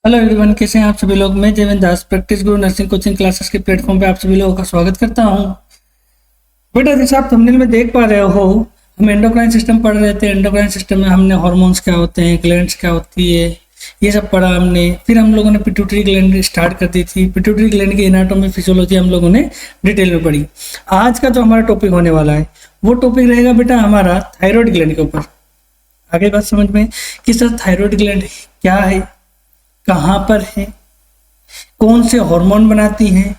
Hello everyone, कैसे हैं आप सभी लोग। मैं जयवंत दास प्रैक्टिस गुरु नर्सिंग कोचिंग क्लासेस के प्लेटफॉर्म पे आप सभी लोगों का स्वागत करता हूं। बेटा जैसे आप थंबनेल में देख पा रहे हो, हम एंडोक्राइन सिस्टम पढ़ रहे थे। एंडोक्राइन सिस्टम में हमने हार्मोन्स क्या होते हैं, ग्लैंड्स क्या होती है, ये सब पढ़ा हमने। फिर हम लोगों ने पिट्यूटरी ग्लैंड स्टार्ट कर दी थी। पिट्यूटरी ग्लैंड की एनाटॉमी फिजियोलॉजी हम लोगों ने डिटेल में पढ़ी। आज का जो हमारा टॉपिक होने वाला है वो टॉपिक रहेगा बेटा हमारा थायराइड ग्लैंड के ऊपर। आगे बात समझ में कि सर थायराइड ग्लैंड क्या है, कहाँ पर है, कौन से हार्मोन बनाती हैं,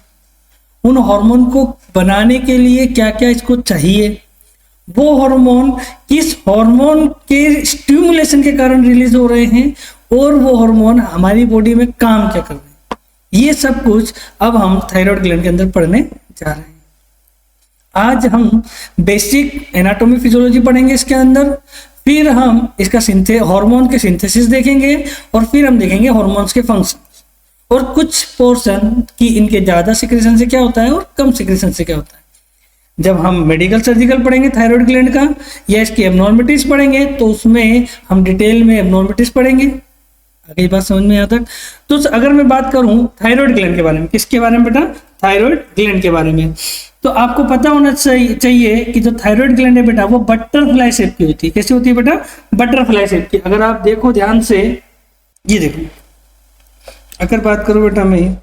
उन हार्मोन को बनाने के लिए क्या क्या इसको चाहिए, वो हार्मोन किस हार्मोन के स्टिमुलेशन के कारण रिलीज हो रहे हैं और वो हार्मोन हमारी बॉडी में काम क्या कर रहे हैं, ये सब कुछ अब हम थायराइड ग्लैंड के अंदर पढ़ने जा रहे हैं। आज हम बेसिक एनाटॉमी फिजियोलॉजी पढ़ेंगे इसके अंदर, फिर हम इसका हार्मोन के सिंथेसिस देखेंगे और फिर हम देखेंगे हार्मोन्स के फंक्शन और कुछ पोर्शन की इनके ज्यादा सिक्रेशन से क्या होता है और कम सिक्रेशन से क्या होता है। जब हम मेडिकल सर्जिकल पढ़ेंगे थायराइड ग्लैंड का या इसकी एब्नॉर्मलिटीज पढ़ेंगे तो उसमें हम डिटेल में एब्नॉर्मलिटीज पढ़ेंगे। आगे बात समझ में यहाँ तक। तो अगर मैं बात करूं थायराइड ग्लैंड के बारे में, किसके बारे में बेटा, थायराइड ग्लैंड के बारे में, तो आपको पता होना चाहिए कि जो थायराइड ग्लैंड है बेटा वो बटरफ्लाई शेप की होती है। कैसी होती है बेटा, बटरफ्लाई शेप की। अगर आप देखो ध्यान से, ये देखो, अगर बात करूं बेटा मैं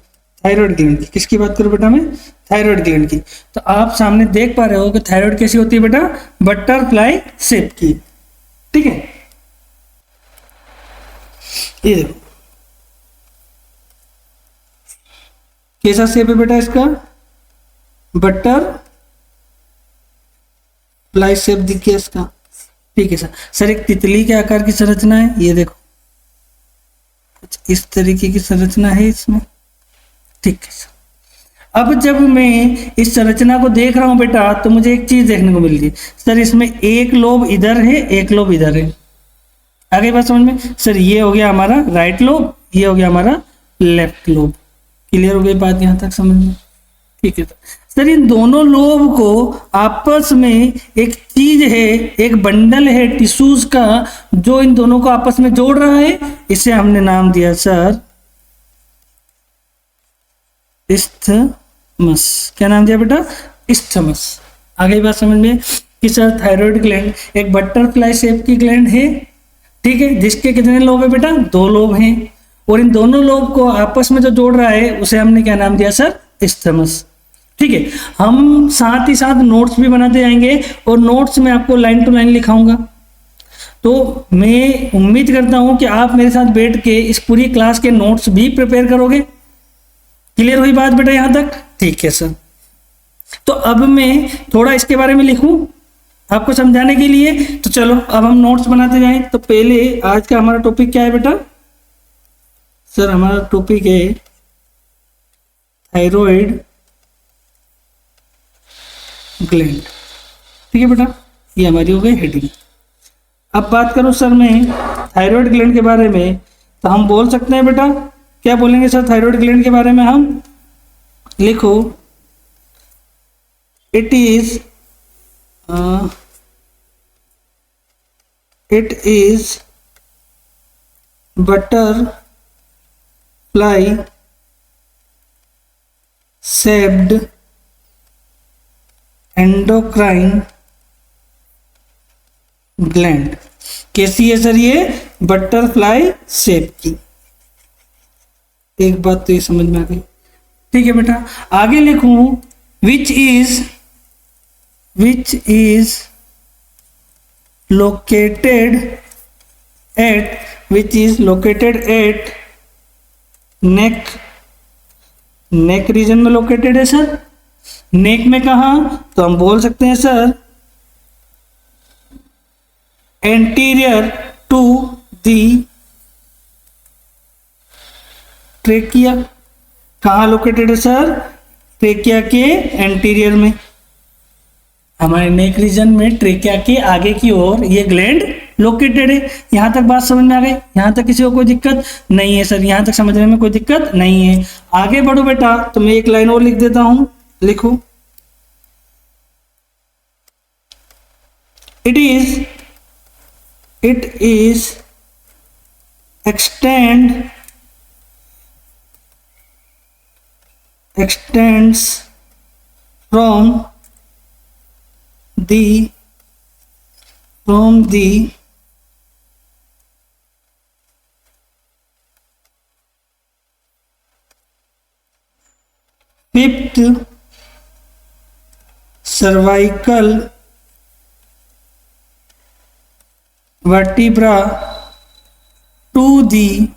थायराइड ग्लैंड की, किसकी बात करूं बेटा मैं, थायराइड ग्लैंड की, तो आप सामने देख पा रहे हो कि थायराइड कैसी होती है बेटा, बटरफ्लाई शेप की। ठीक है, ये देखो कैसा शेप है बेटा इसका, बटर फ्लाई शेप दिख गया इसका। ठीक है सर एक तितली के आकार की संरचना है, ये देखो कुछ इस तरीके की संरचना है इसमें। ठीक है सर, अब जब मैं इस संरचना को देख रहा हूं बेटा तो मुझे एक चीज देखने को मिल रही है सर, इसमें एक लोब इधर है, एक लोब इधर है। आगे बात समझ में सर, ये हो गया हमारा राइट लोब, ये हो गया हमारा लेफ्ट लोब। क्लियर हो गई बात यहां तक समझ में। ठीक है सर, इन दोनों लोब को आपस में एक चीज है, एक बंडल है टिश्यूज का जो इन दोनों को आपस में जोड़ रहा है। इसे हमने नाम दिया सर इस्थमस। क्या नाम दिया बेटा, इस्थमस। आगे बात समझ में कि सर थायराइड ग्लैंड एक बटरफ्लाई शेप की ग्लैंड है। ठीक है, जिसके कितने लोब है बेटा, दो लोब हैं, और इन दोनों लोब को आपस में जो जोड़ रहा है उसे हमने क्या नाम दिया सर, इस्थमस। ठीक है, हम साथ ही साथ नोट्स भी बनाते जाएंगे और नोट्स में आपको लाइन टू लाइन लिखाऊंगा। तो मैं उम्मीद करता हूं कि आप मेरे साथ बैठ के इस पूरी क्लास के नोट्स भी प्रिपेयर करोगे। क्लियर हुई बात बेटा यहां तक। ठीक है सर, तो अब मैं थोड़ा इसके बारे में लिखूं आपको समझाने के लिए। तो चलो अब हम नोट्स बनाते जाएं। तो पहले आज का हमारा टॉपिक क्या है बेटा, सर हमारा टॉपिक है थायराइड ग्लैंड। ठीक है बेटा, ये हमारी हो गई हेडिंग। अब बात करूं सर मैं थायराइड ग्लैंड के बारे में, तो हम बोल सकते हैं बेटा, क्या बोलेंगे सर थायराइड ग्लैंड के बारे में, हम लिखो it is butterfly shaped endocrine gland. कैसी है सर, ये बटरफ्लाई शेप की। एक बात तो ये समझ में आ गई। ठीक है बेटा, आगे लिखूं which is located at neck region में लोकेटेड है सर। नेक में कहा, तो हम बोल सकते हैं sir anterior to the trachea. कहाँ लोकेटेड है सर, ट्रेकिया के एंटीरियर में। हमारे नेक रीजन में ट्रेकिया के आगे की ओर ये ग्लैंड लोकेटेड है। यहां तक बात समझ में आ गई, यहां तक किसी को कोई दिक्कत नहीं है सर, यहां तक समझने में कोई दिक्कत नहीं है। आगे बढ़ो बेटा, तो मैं एक लाइन और लिख देता हूं, लिखो it is extend extends from the fifth cervical vertebra to the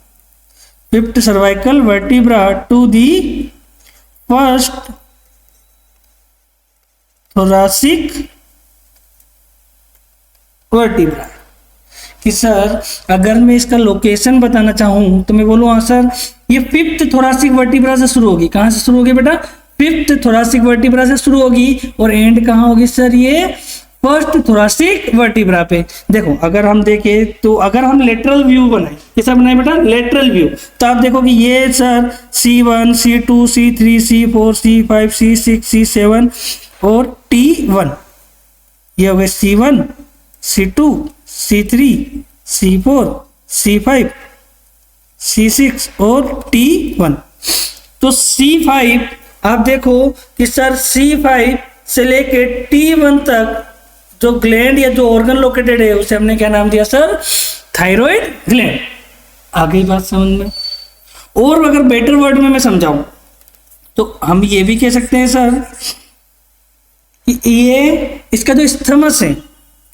fifth cervical vertebra to the first thoracic vertebra। कि सर अगर मैं इसका लोकेशन बताना चाहूं तो मैं बोलूँ हाँ सर ये फिफ्थ थोरासिक वर्टिब्रा से शुरू होगी। कहां से शुरू होगी बेटा? फिफ्थ थोरासिक वर्टिब्रा से शुरू होगी और एंड कहां होगी सर? ये फर्स्ट थोरासिक वर्टिब्रा पे। देखो अगर हम देखें तो अगर हम लेटरल व्यू बनाए, कैसा बनाए बेटा? Lateral view. तो आप देखो कि ये sir C1 C2 C3 C4 C5 C6 C7 और T1, ये हो गए C1 C2 C3 C4 C5 C6 और T1। तो C5 आप देखो कि सर C5 से लेके T1 तक जो ग्लैंड या जो ऑर्गन लोकेटेड है उसे हमने क्या नाम दिया सर? Thyroid gland. आ गई बात समझ में? और अगर बेटर वर्ड में मैं समझाऊं तो हम ये भी कह सकते हैं सर कि ये इसका जो स्थमस है,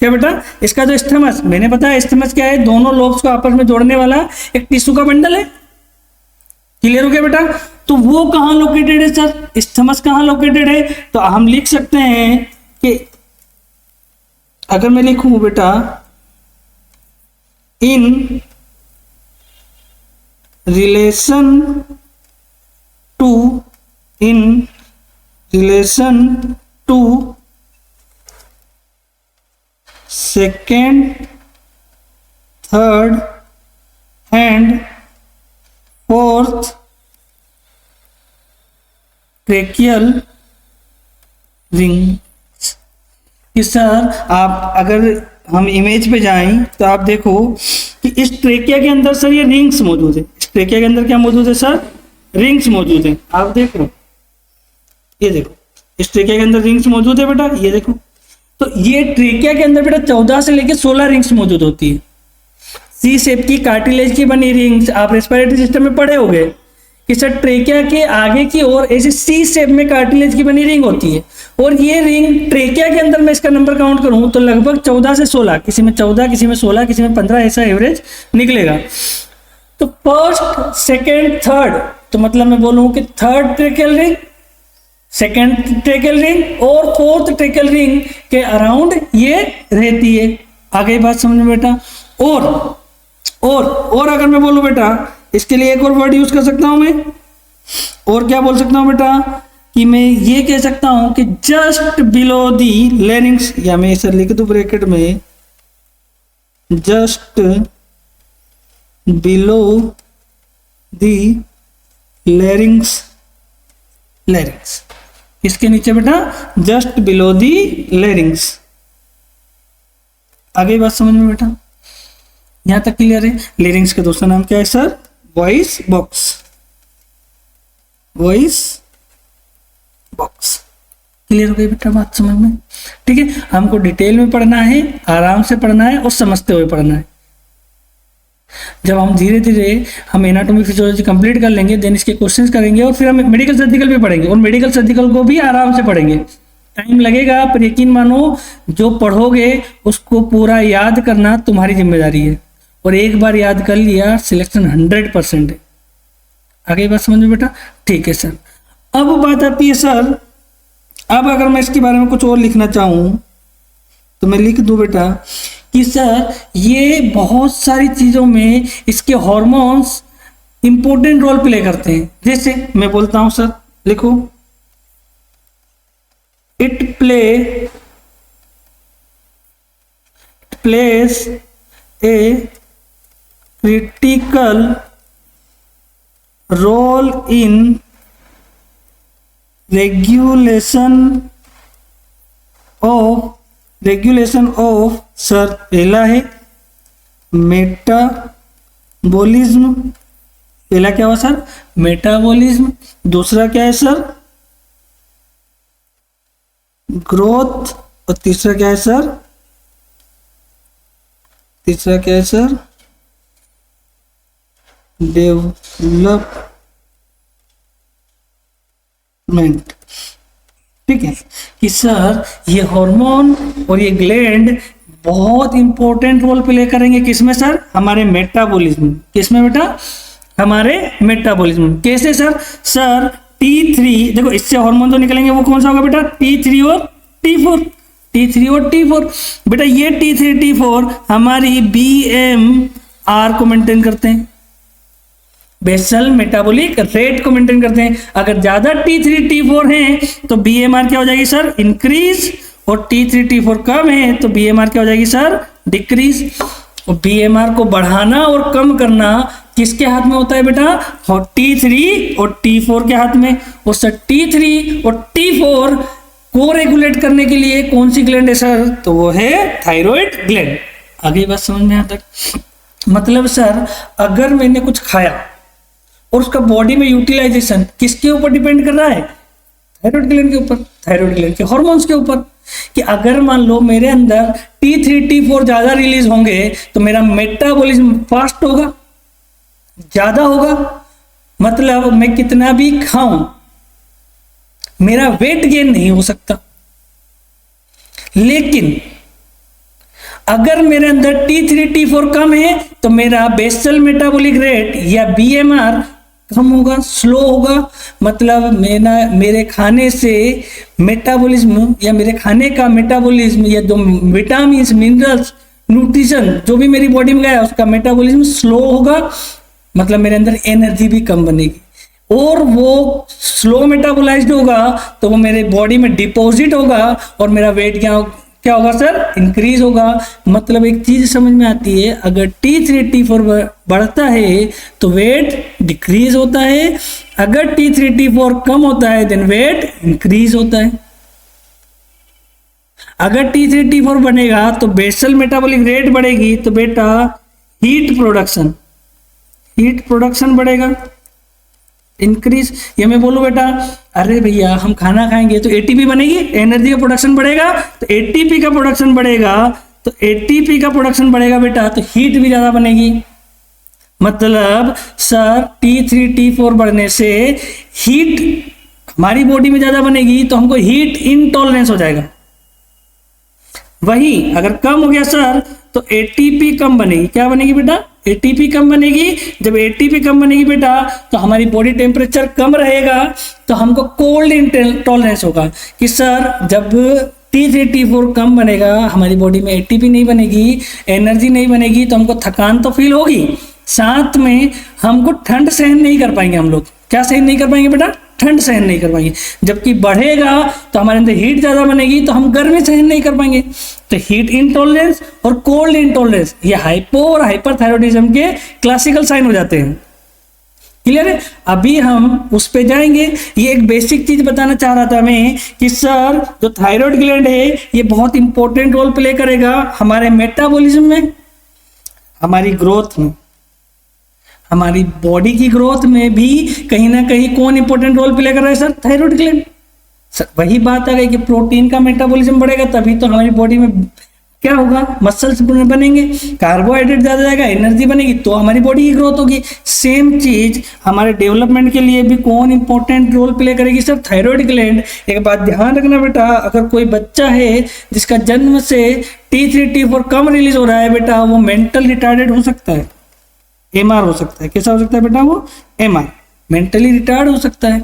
क्या बेटा? इसका जो स्थमस, मैंने बताया स्थमस क्या है? दोनों लोब्स को आपस में जोड़ने वाला एक टिश्यू का बंडल है। क्लियर हो गया बेटा? तो वो कहां लोकेटेड है सर? स्थमस कहां लोकेटेड है? तो हम लिख सकते हैं कि अगर मैं लिखूं बेटा in relation to second third and fourth tracheal ring. कि सर आप अगर हम इमेज पे जाएं तो आप देखो कि इस ट्रेकिया के अंदर सर ये रिंग्स मौजूद है। इस ट्रेकिया के अंदर क्या मौजूद है सर? रिंग्स मौजूद है। आप देखो, ये देखो इस ट्रेकिया के अंदर रिंग्स मौजूद है बेटा, ये देखो। तो ये ट्रेकिया के अंदर बेटा 14 से लेकर 16 रिंग्स मौजूद होती है। सी शेप की कार्टिलेज की बनी रिंग्स आप रेस्पिरेटरी सिस्टम में पढ़े होंगे कि सर ट्रेकिया के आगे की ओर ऐसे सी शेप में कार्टिलेज की बनी रिंग होती है। और ये रिंग ट्रेकिया के अंदर मैं इसका नंबर काउंट करूं तो लगभग 14 से 16, किसी में 14 किसी में 16 किसी में 15 ऐसा एवरेज निकलेगा। तो फर्स्ट सेकेंड थर्ड, तो मतलब मैं बोलूं कि third tracheal ring, second tracheal ring और फोर्थ ट्रेकियल रिंग के अराउंड ये रहती है। आ गई बात समझ में बेटा? और अगर मैं बोलूं बेटा इसके लिए एक और वर्ड यूज कर सकता हूं मैं, और क्या बोल सकता हूं बेटा कि मैं ये कह सकता हूं कि जस्ट बिलो दी लैरिंग्स, या मैं इसे लिख दूं ब्रैकेट में जस्ट बिलो दी लैरिंग्स। इसके नीचे बेटा जस्ट बिलो दी लैरिंग्स। आगे बात समझ में बेटा? यहां तक क्लियर है? लैरिंग्स का दूसरा नाम क्या है सर? Voice box. क्लियर हो गई बेटा बात समझ में? ठीक है, हमको डिटेल में पढ़ना है, आराम से पढ़ना है और समझते हुए पढ़ना है। जब हम धीरे धीरे हम एनाटॉमी फिजियोलॉजी कंप्लीट कर लेंगे, देन इसके क्वेश्चंस करेंगे और फिर हम मेडिकल सर्जिकल भी पढ़ेंगे, और मेडिकल सर्जिकल को भी आराम से पढ़ेंगे। टाइम लगेगा पर यकीन मानो जो पढ़ोगे उसको पूरा याद करना तुम्हारी जिम्मेदारी है, और एक बार याद कर लिया सिलेक्शन 100% है। आगे बात समझ में बेटा? ठीक है सर। अब बात आती है सर, अब अगर मैं इसके बारे में कुछ और लिखना चाहूं तो मैं लिख दूं बेटा कि सर ये बहुत सारी चीजों में इसके हार्मोन्स इंपॉर्टेंट रोल प्ले करते हैं। जैसे मैं बोलता हूं सर, लिखो it place a critical role in regulation of sir पहला है मेटाबॉलिज्म। पहला क्या हुआ सर? मेटाबॉलिज्म। दूसरा क्या है सर? ग्रोथ, और तीसरा क्या है सर, तीसरा क्या है सर, डेवलपमेंट। ठीक है कि सर ये हार्मोन और ये ग्लैंड बहुत इंपॉर्टेंट रोल प्ले करेंगे किसमें सर, हमारे मेटाबॉलिज्म। किसमें बेटा, हमारे मेटाबॉलिज्म। कैसे सर, सर T3 देखो, इससे हार्मोन तो निकलेंगे, वो कौन सा होगा बेटा, T3 और T4, T3 और T4। बेटा ये T3 T4 हमारी BMR को मेंटेन करते हैं, बेसल मेटाबॉलिक रेट को मेंटेन करते हैं। अगर ज्यादा T3 T4 है तो BMR क्या हो जाएगी सर, इंक्रीज, और T3 T4 कम है तो BMR क्या हो जाएगी सर, डिक्रीज। और BMR को बढ़ाना और कम करना किसके हाथ में होता है बेटा, और T3 और T4 के हाथ में। और सर T3 और T4 को रेगुलेट करने के लिए कौन सी ग्लैंड है सर, तो वो है थायराइड ग्लैंड। आगे बात समझ में आता है, मतलब सर अगर मैंने कुछ खाया और उसका बॉडी में यूटिलाइजेशन किसके ऊपर डिपेंड कर रहा है, थायराइड ग्लैंड के ऊपर, थायराइड ग्लैंड के हार्मोन्स के ऊपर। कि अगर मान लो मेरे अंदर T3 T4 ज्यादा रिलीज होंगे तो मेरा मेटाबॉलिज्म फास्ट होगा, ज्यादा होगा, मतलब मैं कितना भी खाऊं मेरा वेट गेन नहीं हो सकता। लेकिन अगर मेरे अंदर T3 T4 कम है तो मेरा बेसल मेटाबॉलिक रेट या BMR कम होगा, स्लो होगा। मतलब मेरे खाने से मेटाबॉलिज्म या मेरे खाने का मेटाबॉलिज्म या जो विटामिन मिनरल्स न्यूट्रिशन जो भी मेरी बॉडी में गया उसका मेटाबॉलिज्म स्लो होगा, मतलब मेरे अंदर एनर्जी भी कम बनेगी। और वो स्लो मेटाबोलाइज्ड होगा तो वो मेरे बॉडी में डिपॉजिट होगा और मेरा वेट क्या होगा सर, इंक्रीज होगा। मतलब एक चीज समझ में आती है, अगर T3 T4 बढ़ता है तो वेट डिक्रीज होता है, अगर T3 T4 कम होता है देन वेट इंक्रीज होता है। अगर T3 T4 बनेगा तो बेसल मेटाबॉलिक रेट बढ़ेगी तो बेटा हीट प्रोडक्शन बढ़ेगा, इंक्रीज। ये मैं बोलूं बेटा, अरे भैया हम खाना खाएंगे तो एटीपी बनेगी, एनर्जी का प्रोडक्शन बढ़ेगा, तो एटीपी का प्रोडक्शन बढ़ेगा, तो एटीपी का प्रोडक्शन बढ़ेगा बेटा तो हीट भी ज्यादा बनेगी। मतलब सर T3 T4 बढ़ने से हीट हमारी बॉडी में ज्यादा बनेगी तो हमको हीट इनटॉलरेंस हो जाएगा। वही अगर कम हो गया सर तो एटीपी कम बनेगी। क्या बनेगी बेटा, एटीपी कम बनेगी। जब एटीपी कम बनेगी बेटा तो हमारी बॉडी टेम्परेचर कम रहेगा तो हमको कोल्ड इंटॉलरेंस होगा। कि सर जब T3 T4 कम बनेगा, हमारी बॉडी में एटीपी नहीं बनेगी, एनर्जी नहीं बनेगी, तो हमको थकान तो फील होगी, साथ में हमको ठंड सहन नहीं कर पाएंगे। हम लोग क्या सहन नहीं कर पाएंगे बेटा, ठंड सहन नहीं कर पाएंगे। जबकि बढ़ेगा तो हमारे अंदर हीट ज्यादा बनेगी तो हम गर्मी सहन नहीं कर पाएंगे। तो हीट इंटॉलरेंस और कोल्ड इंटॉलरेंस ये हाइपो और हाइपरथायरॉयडिज्म के क्लासिकल साइन हो जाते हैं। क्लियर है, अभी हम उस पे जाएंगे। ये एक बेसिक चीज बताना चाह रहा था मैं कि सर जो थायराइड ग्लैंड है ये बहुत इंपॉर्टेंट रोल प्ले करेगा हमारे मेटाबॉलिज्म में, हमारी ग्रोथ में, हमारी बॉडी की ग्रोथ में भी कहीं ना कहीं कौन इंपॉर्टेंट रोल प्ले कर रहा है सर, थायराइड ग्लैंड। वही बात आ गई कि प्रोटीन का मेटाबॉलिज्म बढ़ेगा तभी तो हमारी बॉडी में क्या होगा, मसल्स बनेंगे, कार्बोहाइड्रेट ज्यादा जाएगा, एनर्जी बनेगी तो हमारी बॉडी की ग्रोथ होगी। सेम चीज हमारे डेवलपमेंट के लिए भी कौन इंपॉर्टेंट रोल प्ले करेगी सर, थायराइड ग्लैंड। एक बात ध्यान रखना बेटा, अगर कोई बच्चा है जिसका जन्म से T3 T4 कम रिलीज हो रहा है बेटा, वो मेंटल रिटार्डेड हो सकता है, MR हो सकता है। कैसा हो सकता है बेटा, वो MR, मेंटली रिटार्ड हो सकता है।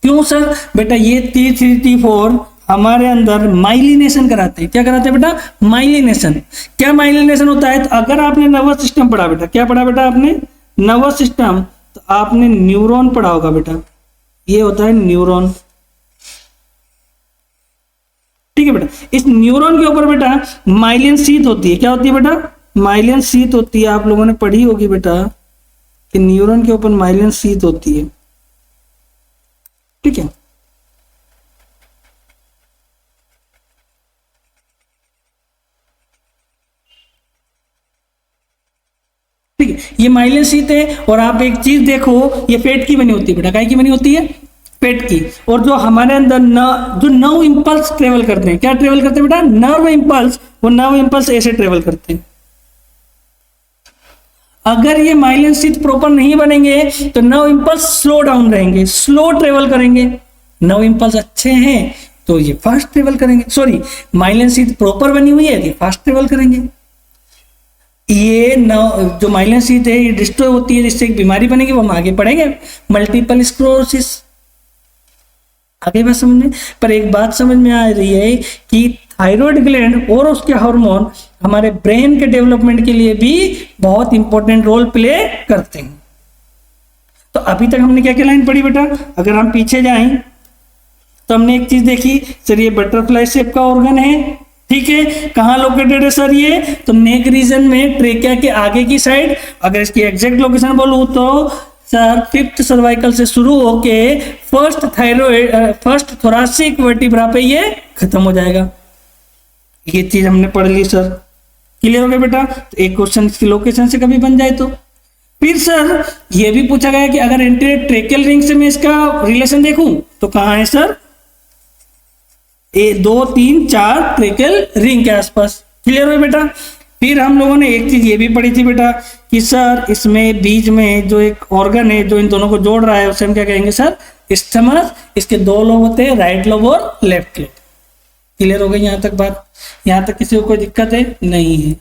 क्यों सर, बेटा ये T3 T4 हमारे अंदर माइलिनेशन कराते हैं। क्या कराते हैं बेटा, माइलिनेशन। क्या माइलिनेशन होता है, तो अगर आपने नर्वस सिस्टम पढ़ा बेटा, क्या पढ़ा बेटा आपने, नर्वस सिस्टम, तो आपने न्यूरॉन पढ़ा होगा बेटा, ये होता है न्यूरॉन। ठीक है बेटा, इस न्यूरॉन के ऊपर बेटा माइलिन शीथ होती है। क्या होती है बेटा, माइलिन शीथ होती है। आप लोगों ने पढ़ी होगी बेटा कि न्यूरॉन के ऊपर माइलिन शीथ होती है। ठीक है, ठीक है, ये माइलिन शीथ है। और आप एक चीज देखो, ये फैट की बनी होती है बेटा, काय की बनी होती है, पेट की, और जो हमारे अंदर जो नर्व इंपल्स ट्रेवल करते हैं, क्या ट्रेवल करते हैं बेटा, नर्व इंपल्स, वो नर्व इंपल्स ऐसे ट्रेवल करते हैं। अगर ये माइलिन शीथ प्रॉपर नहीं बनेंगे तो नर्व इंपल्स स्लो डाउन रहेंगे, स्लो ट्रेवल करेंगे। नर्व इंपल्स अच्छे हैं तो ये फास्ट ट्रेवल करेंगे, सॉरी माइलिन शीथ प्रॉपर बनी हुई है ये फास्ट ट्रेवल करेंगे। ये जो माइलिन शीथ है ये डिस्ट्रॉय होती है, जिससे एक बीमारी बनेगी, वो हम आगे पढ़ेंगे, मल्टीपल स्क्लेरोसिस। आगे बात समझ में, पर एक बात समझ में आ रही है कि थायराइड ग्लैंड और उसके हार्मोन हमारे ब्रेन के डेवलपमेंट के लिए भी बहुत इंपॉर्टेंट रोल प्ले करते हैं। तो अभी तक हमने क्या क्या लाइन पढ़ी बेटा, अगर हम पीछे जाएं तो हमने एक चीज देखी सर, ये बटरफ्लाई शेप का ऑर्गन है, ठीक है, कहाँ लोकेटेड है सर ये, तो नेक रीजन में, ट्रेकिया के आगे की साइड। अगर इसकी एग्जैक्ट लोकेशन बोलूं तो सर 5th सर्वाइकल से शुरू होके फर्स्ट थोरासिक वर्टिब्रा पे ये खत्म हो जाएगा। ये चीज हमने पढ़ ली सर, क्लियर हो गया बेटा। तो एक क्वेश्चन इसकी लोकेशन से कभी बन जाए तो। फिर सर ये भी पूछा गया कि अगर एंटीरियर ट्रेकियल रिंग से मैं इसका रिलेशन देखूं तो कहां है सर, 2 3 4 ट्रेकियल रिंग के आसपास, क्लियर हो बेटा। फिर हम लोगों ने एक चीज ये भी पढ़ी थी बेटा कि सर इसमें बीच में जो एक ऑर्गन है जो इन दोनों को जोड़ रहा है उसे हम क्या कहेंगे सर, स्टमक। इसके 2 लोब होते हैं, राइट लोब और लेफ्ट लोब। क्लियर हो गई यहाँ तक बात, यहाँ तक किसी को कोई दिक्कत है नहीं है,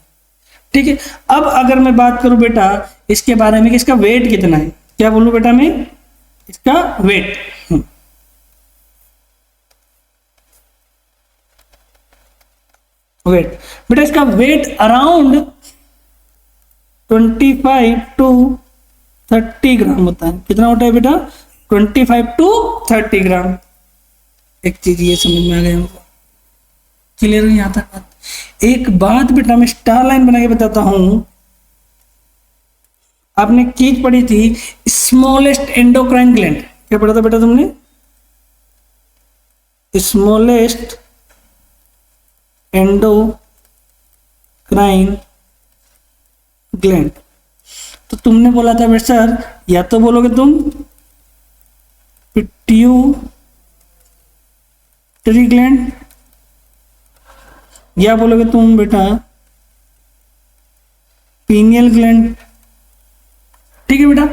ठीक है। अब अगर मैं बात करूं बेटा इसके बारे में कि इसका वेट कितना है, क्या बोलूं बेटा मैं, इसका वेट बेटा इसका वेट अराउंड 25 to 30 ग्राम होता है। कितना होता है बेटा, 25 to 30 ग्राम। एक चीज ये समझ में आ गया हमको, क्लियर है यहाँ तक बात। एक बात बेटा मैं स्टार लाइन बना के बताता हूं, आपने चीज पढ़ी थी स्मॉलेस्ट एंडोक्राइन ग्लैंड, क्या पढ़ा था बेटा तुमने, स्मॉलेस्ट एंडोक्राइन ग्लैंड। तो तुमने बोला था बेटा सर या तो बोलोगे तुम पिट्यूटरी ग्लैंड या बोलोगे तुम बेटा पीनियल ग्लैंड, ठीक है बेटा।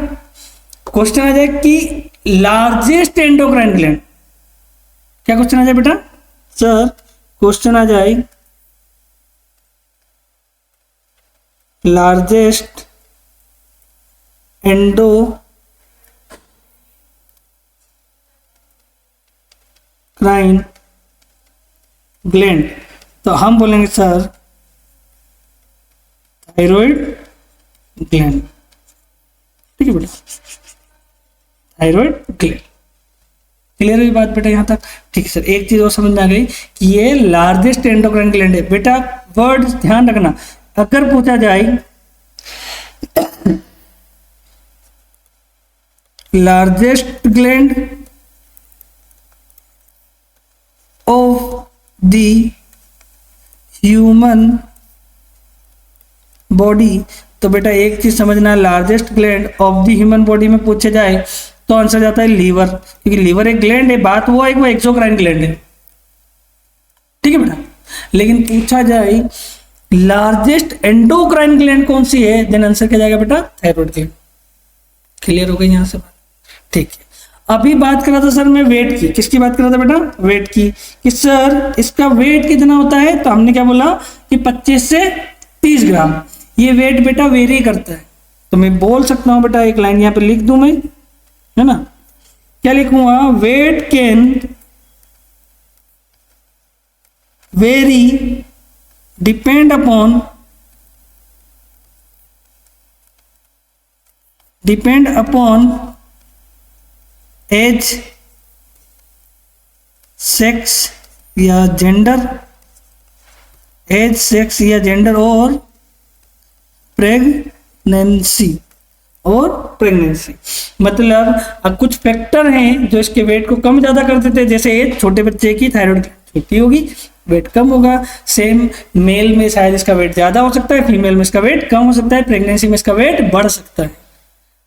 क्वेश्चन आ जाए कि लार्जेस्ट एंडोक्राइन ग्लैंड, क्या क्वेश्चन आ जाए बेटा सर, क्वेश्चन आ जाए लार्जेस्ट एंडोक्राइन ग्लैंड, तो हम बोलेंगे सर थायराइड ग्लैंड, ठीक है बेटा, थायराइड ग्लैंड। क्लियर हुई बात बेटा यहाँ तक, ठीक है सर। एक चीज और समझ में आ गई कि ये लार्जेस्ट एंडोक्राइन ग्लैंड है बेटा। वर्ड ध्यान रखना, अगर पूछा जाए largest gland of the human body, तो बेटा एक चीज समझना, largest gland of the human body में पूछे जाए तो आंसर जाता है लीवर, क्योंकि लीवर एक ग्लैंड है, बात वो है कि वो एक्सोक्राइन ग्लैंड है, ठीक है बेटा। लेकिन पूछा जाए लार्जेस्ट एंडोक्राइन ग्लैंड कौन सी है, देन आंसर क्या जाएगा बेटा, थायराइड ग्लैंड। क्लियर हो गई यहाँ से बात, ठीक है। अभी बात कर रहा था सर मैं वेट की, किसकी बात कर रहा था बेटा, वेट की, कि सर इसका वेट कितना होता है, तो हमने क्या बोला कि 25 से 30 ग्राम। ये वेट बेटा वेरी करता है, तो मैं बोल सकता हूं बेटा, एक लाइन यहाँ पे लिख दूं मैं, है ना, क्या लिखूंगा, weight can vary depend upon age, sex या जेंडर, एज सेक्स या जेंडर और प्रेगनेंसी मतलब अब कुछ फैक्टर हैं जो इसके वेट को कम ज्यादा कर देते हैं, जैसे एज, छोटे बच्चे की थायराइड छोटी होगी वेट कम होगा, सेम मेल में शायद इसका वेट ज्यादा हो सकता है, फीमेल में इसका वेट कम हो सकता है, प्रेगनेंसी में इसका वेट बढ़ सकता है।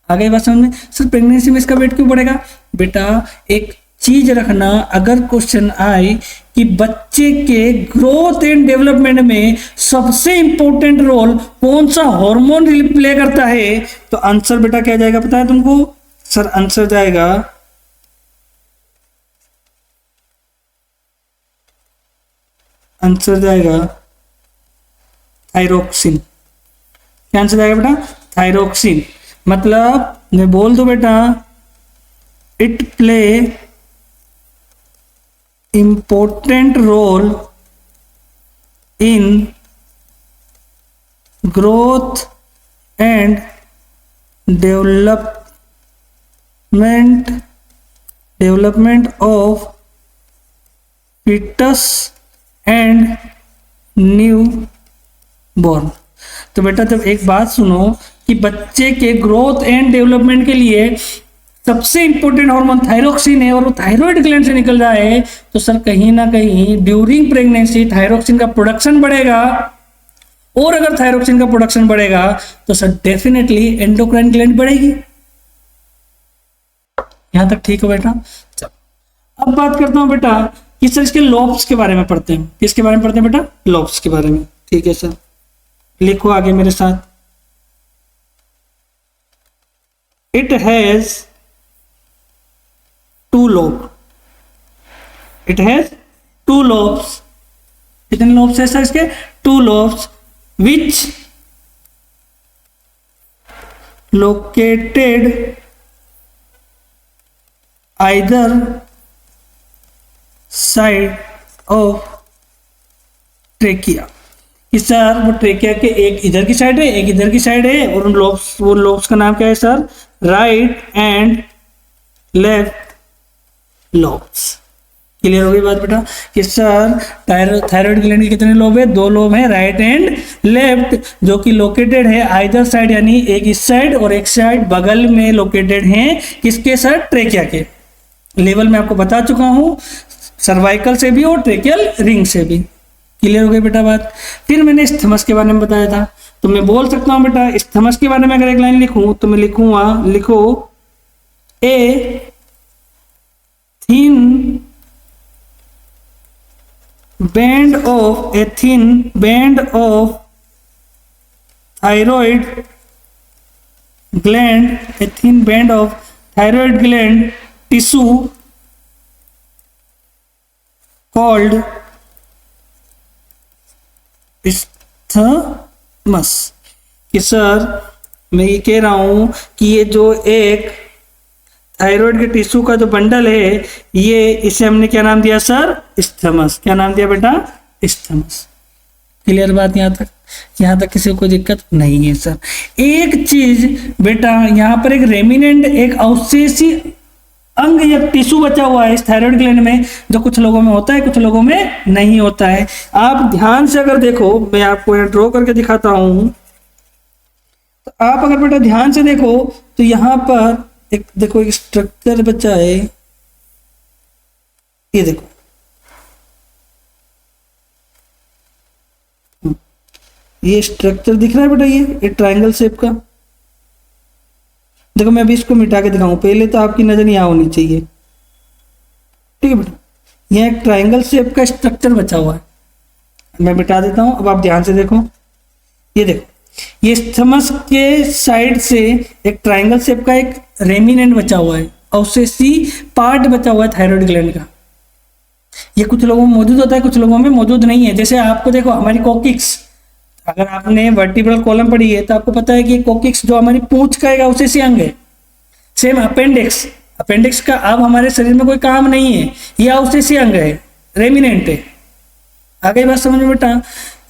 आगे बात समझ में, सर प्रेगनेंसी में इसका वेट क्यों बढ़ेगा बेटा, एक चीज रखना, अगर क्वेश्चन आए कि बच्चे के ग्रोथ एंड डेवलपमेंट में सबसे इंपॉर्टेंट रोल कौन सा हार्मोन प्ले करता है, तो आंसर बेटा क्या जाएगा पता है तुमको? सर आंसर जाएगा थायरोक्सिन। क्या आंसर जाएगा बेटा? थायरोक्सिन। मतलब मैं बोल दूं बेटा, it play important role in growth and development of fetus and newborn। तो बेटा जब एक बात सुनो कि बच्चे के ग्रोथ एंड डेवलपमेंट के लिए सबसे इंपॉर्टेंट हार्मोन थायरोक्सिन है और वो थायराइड ग्लैंड से निकल रहा है, तो सर कहीं ना कहीं ड्यूरिंग प्रेगनेंसी थायरोक्सिन का प्रोडक्शन बढ़ेगा, और अगर थायरोक्सिन का प्रोडक्शन बढ़ेगा तो सर डेफिनेटली एंडोक्राइन ग्लैंड बढ़ेगी। यहां तक ठीक है बेटा? चलो अब बात करता हूं बेटा कि सर इसके लोब्स के बारे में पढ़ते हैं। किसके बारे में पढ़ते हैं बेटा? लोब्स के बारे में। ठीक है सर, लिखो आगे मेरे साथ। It has two lobe. It has two lobes. कितने लोब्स है सर इसके? Two lobes which located either side of trachea. कि सर वो ट्रेकिया के एक इधर की साइड है, एक इधर की साइड है, और उन लोब्स, वो लोब्स का नाम क्या है sir? Right and left lobes. Clear हो गई बात बेटा? कि सर थायराइड ग्लैंड के कितने लोब है? दो लोब है, राइट एंड लेफ्ट, जो कि लोकेटेड है आइदर साइड, यानी एक इस साइड और एक साइड बगल में लोकेटेड हैं। किसके सर? ट्रेकिया के। लेवल में आपको बता चुका हूं, सर्वाइकल से भी और ट्रेकियल रिंग से भी। क्लियर हो गई बेटा बात? फिर मैंने इस्थमस के बारे में बताया था, तो मैं बोल सकता हूं बेटा इस्थमस के बारे में अगर एक लाइन लिखूं तो मैं लिखूंगा, लिखो ए thin band of thyroid gland, a thin band of thyroid gland tissue called isthmus। कि सर मैं ये कह रहा हूं कि ये जो एक थायराइड के टिश्यू का जो बंडल है, ये इसे हमने क्या नाम दिया सर? इस्थमस। क्या नाम दिया बेटा? इस्थमस। क्लियर बात? यहां तक? यहां तक किसी को कोई दिक्कत नहीं है सर। एक चीज बेटा यहां पर, एक रेमिनेंट, एक अवशेषी अंग या टिश्यू बचा हुआ है इस थायराइड ग्लैंड में, जो कुछ लोगों में होता है, कुछ लोगों में नहीं होता है। आप ध्यान से अगर देखो, मैं आपको यहाँ ड्रॉ करके दिखाता हूं, तो आप अगर बेटा ध्यान से देखो तो यहां पर एक देखो, एक स्ट्रक्चर बचा है, ये देखो, ये स्ट्रक्चर दिख रहा है बेटा, ये ट्रायंगल शेप का। देखो मैं अभी इसको मिटा के दिखाऊं, पहले तो आपकी नजर यहाँ होनी चाहिए। ठीक है बेटा, यह एक ट्रायंगल शेप का स्ट्रक्चर बचा हुआ है, मैं मिटा देता हूं। अब आप ध्यान से देखो, ये देखो, ये स्थमस के साइड से एक ट्रायंगल शेप का एक रेमिनेंट बचा हुआ है, अवशेषी पार्ट बचा हुआ है थायराइड ग्लैंड का। ये कुछ लोगों में मौजूद होता है, कुछ लोगों में मौजूद नहीं है। जैसे आपको देखो हमारी कोकिक्स, अगर आपने वर्टिब्रल कॉलम पढ़ी है तो आपको पता है कि कोकिक्स जो हमारी पूंछ का एक अवशेषी अंग है। सेम अपेंडिक्स, अपेंडिक्स का अब हमारे शरीर में कोई काम नहीं है, ये अवशेषी अंग है, रेमिनेंट है। आगे बात समझ में बेटा?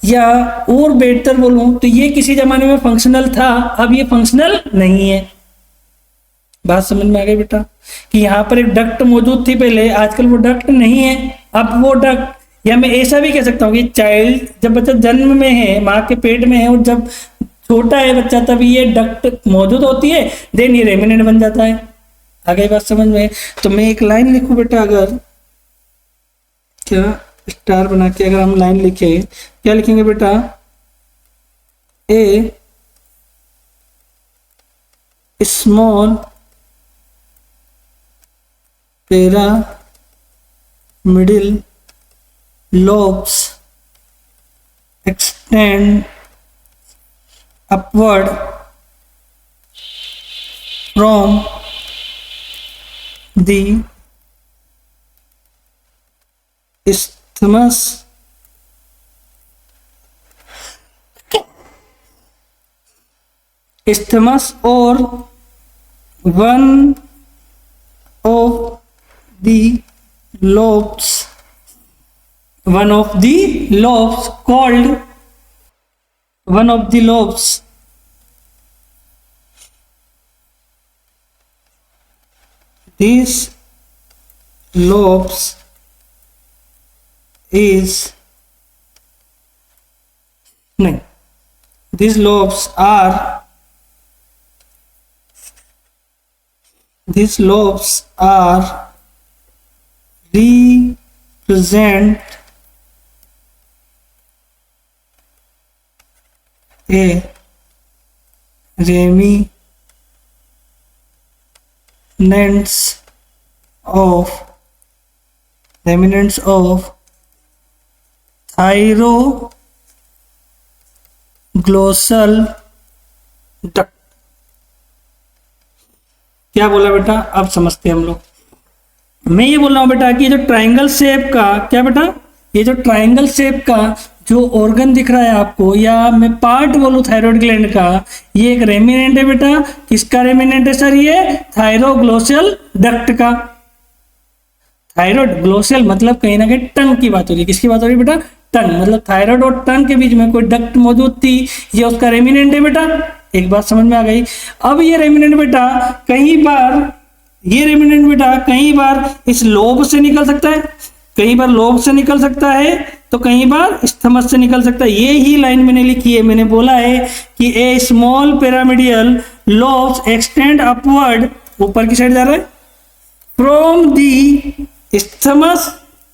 या और बेहतर बोलूं तो ये किसी जमाने में फंक्शनल था, अब ये फंक्शनल नहीं है। बात समझ में आ गई बेटा? कि यहाँ पर एक डक्ट मौजूद थी पहले, आजकल वो डक्ट नहीं है। अब वो डक्ट, या मैं ऐसा भी कह सकता हूँ कि चाइल्ड, जब बच्चा जन्म में है, माँ के पेट में है, और जब छोटा है बच्चा तभी ये डक्ट मौजूद होती है, देन ये रेमिनेंट बन जाता है। आगे बात समझ में? तो मैं एक लाइन लिखूं बेटा, अगर क्या स्टार बना के अगर हम लाइन लिखे, क्या लिखेंगे बेटा? A small para middle lobes extend upward from the isthmus or one of the lobes these lobes are represent a remnants of thyroglossal duct। क्या बोला बेटा, अब समझते हैं हम लोग। मैं ये बोल रहा हूं बेटा कि जो ट्रायंगल शेप का, क्या बेटा, ये जो ट्रायंगल शेप का जो ऑर्गन दिख रहा है आपको, या मैं पार्ट बोलूं थायराइड ग्लैंड का, ये एक रेमिनेंट है बेटा। किसका रेमिनेंट है सर? ये थायरोग्लोसल डक्ट का। थायराइड ग्लोसल मतलब कहीं ना कहीं टंग की बात हो रही है। किसकी बात हो रही है बेटा? टंग। मतलब थायराइड और टंग के बीच में कोई डक्ट मौजूद थी, ये उसका रेमिनेंट है बेटा। एक बात समझ में आ गई। अब ये रेमिनेंट बेटा कई बार इस लोब से निकल सकता है, कई बार लोब से निकल सकता है, तो कई बार स्थमस से निकल सकता है। ये ही लाइन मैंने लिखी है। मैंने बोला है कि ए small pyramidal lobes extend upward, ऊपर की साइड जा रहा है, फ्रॉम दी स्थमस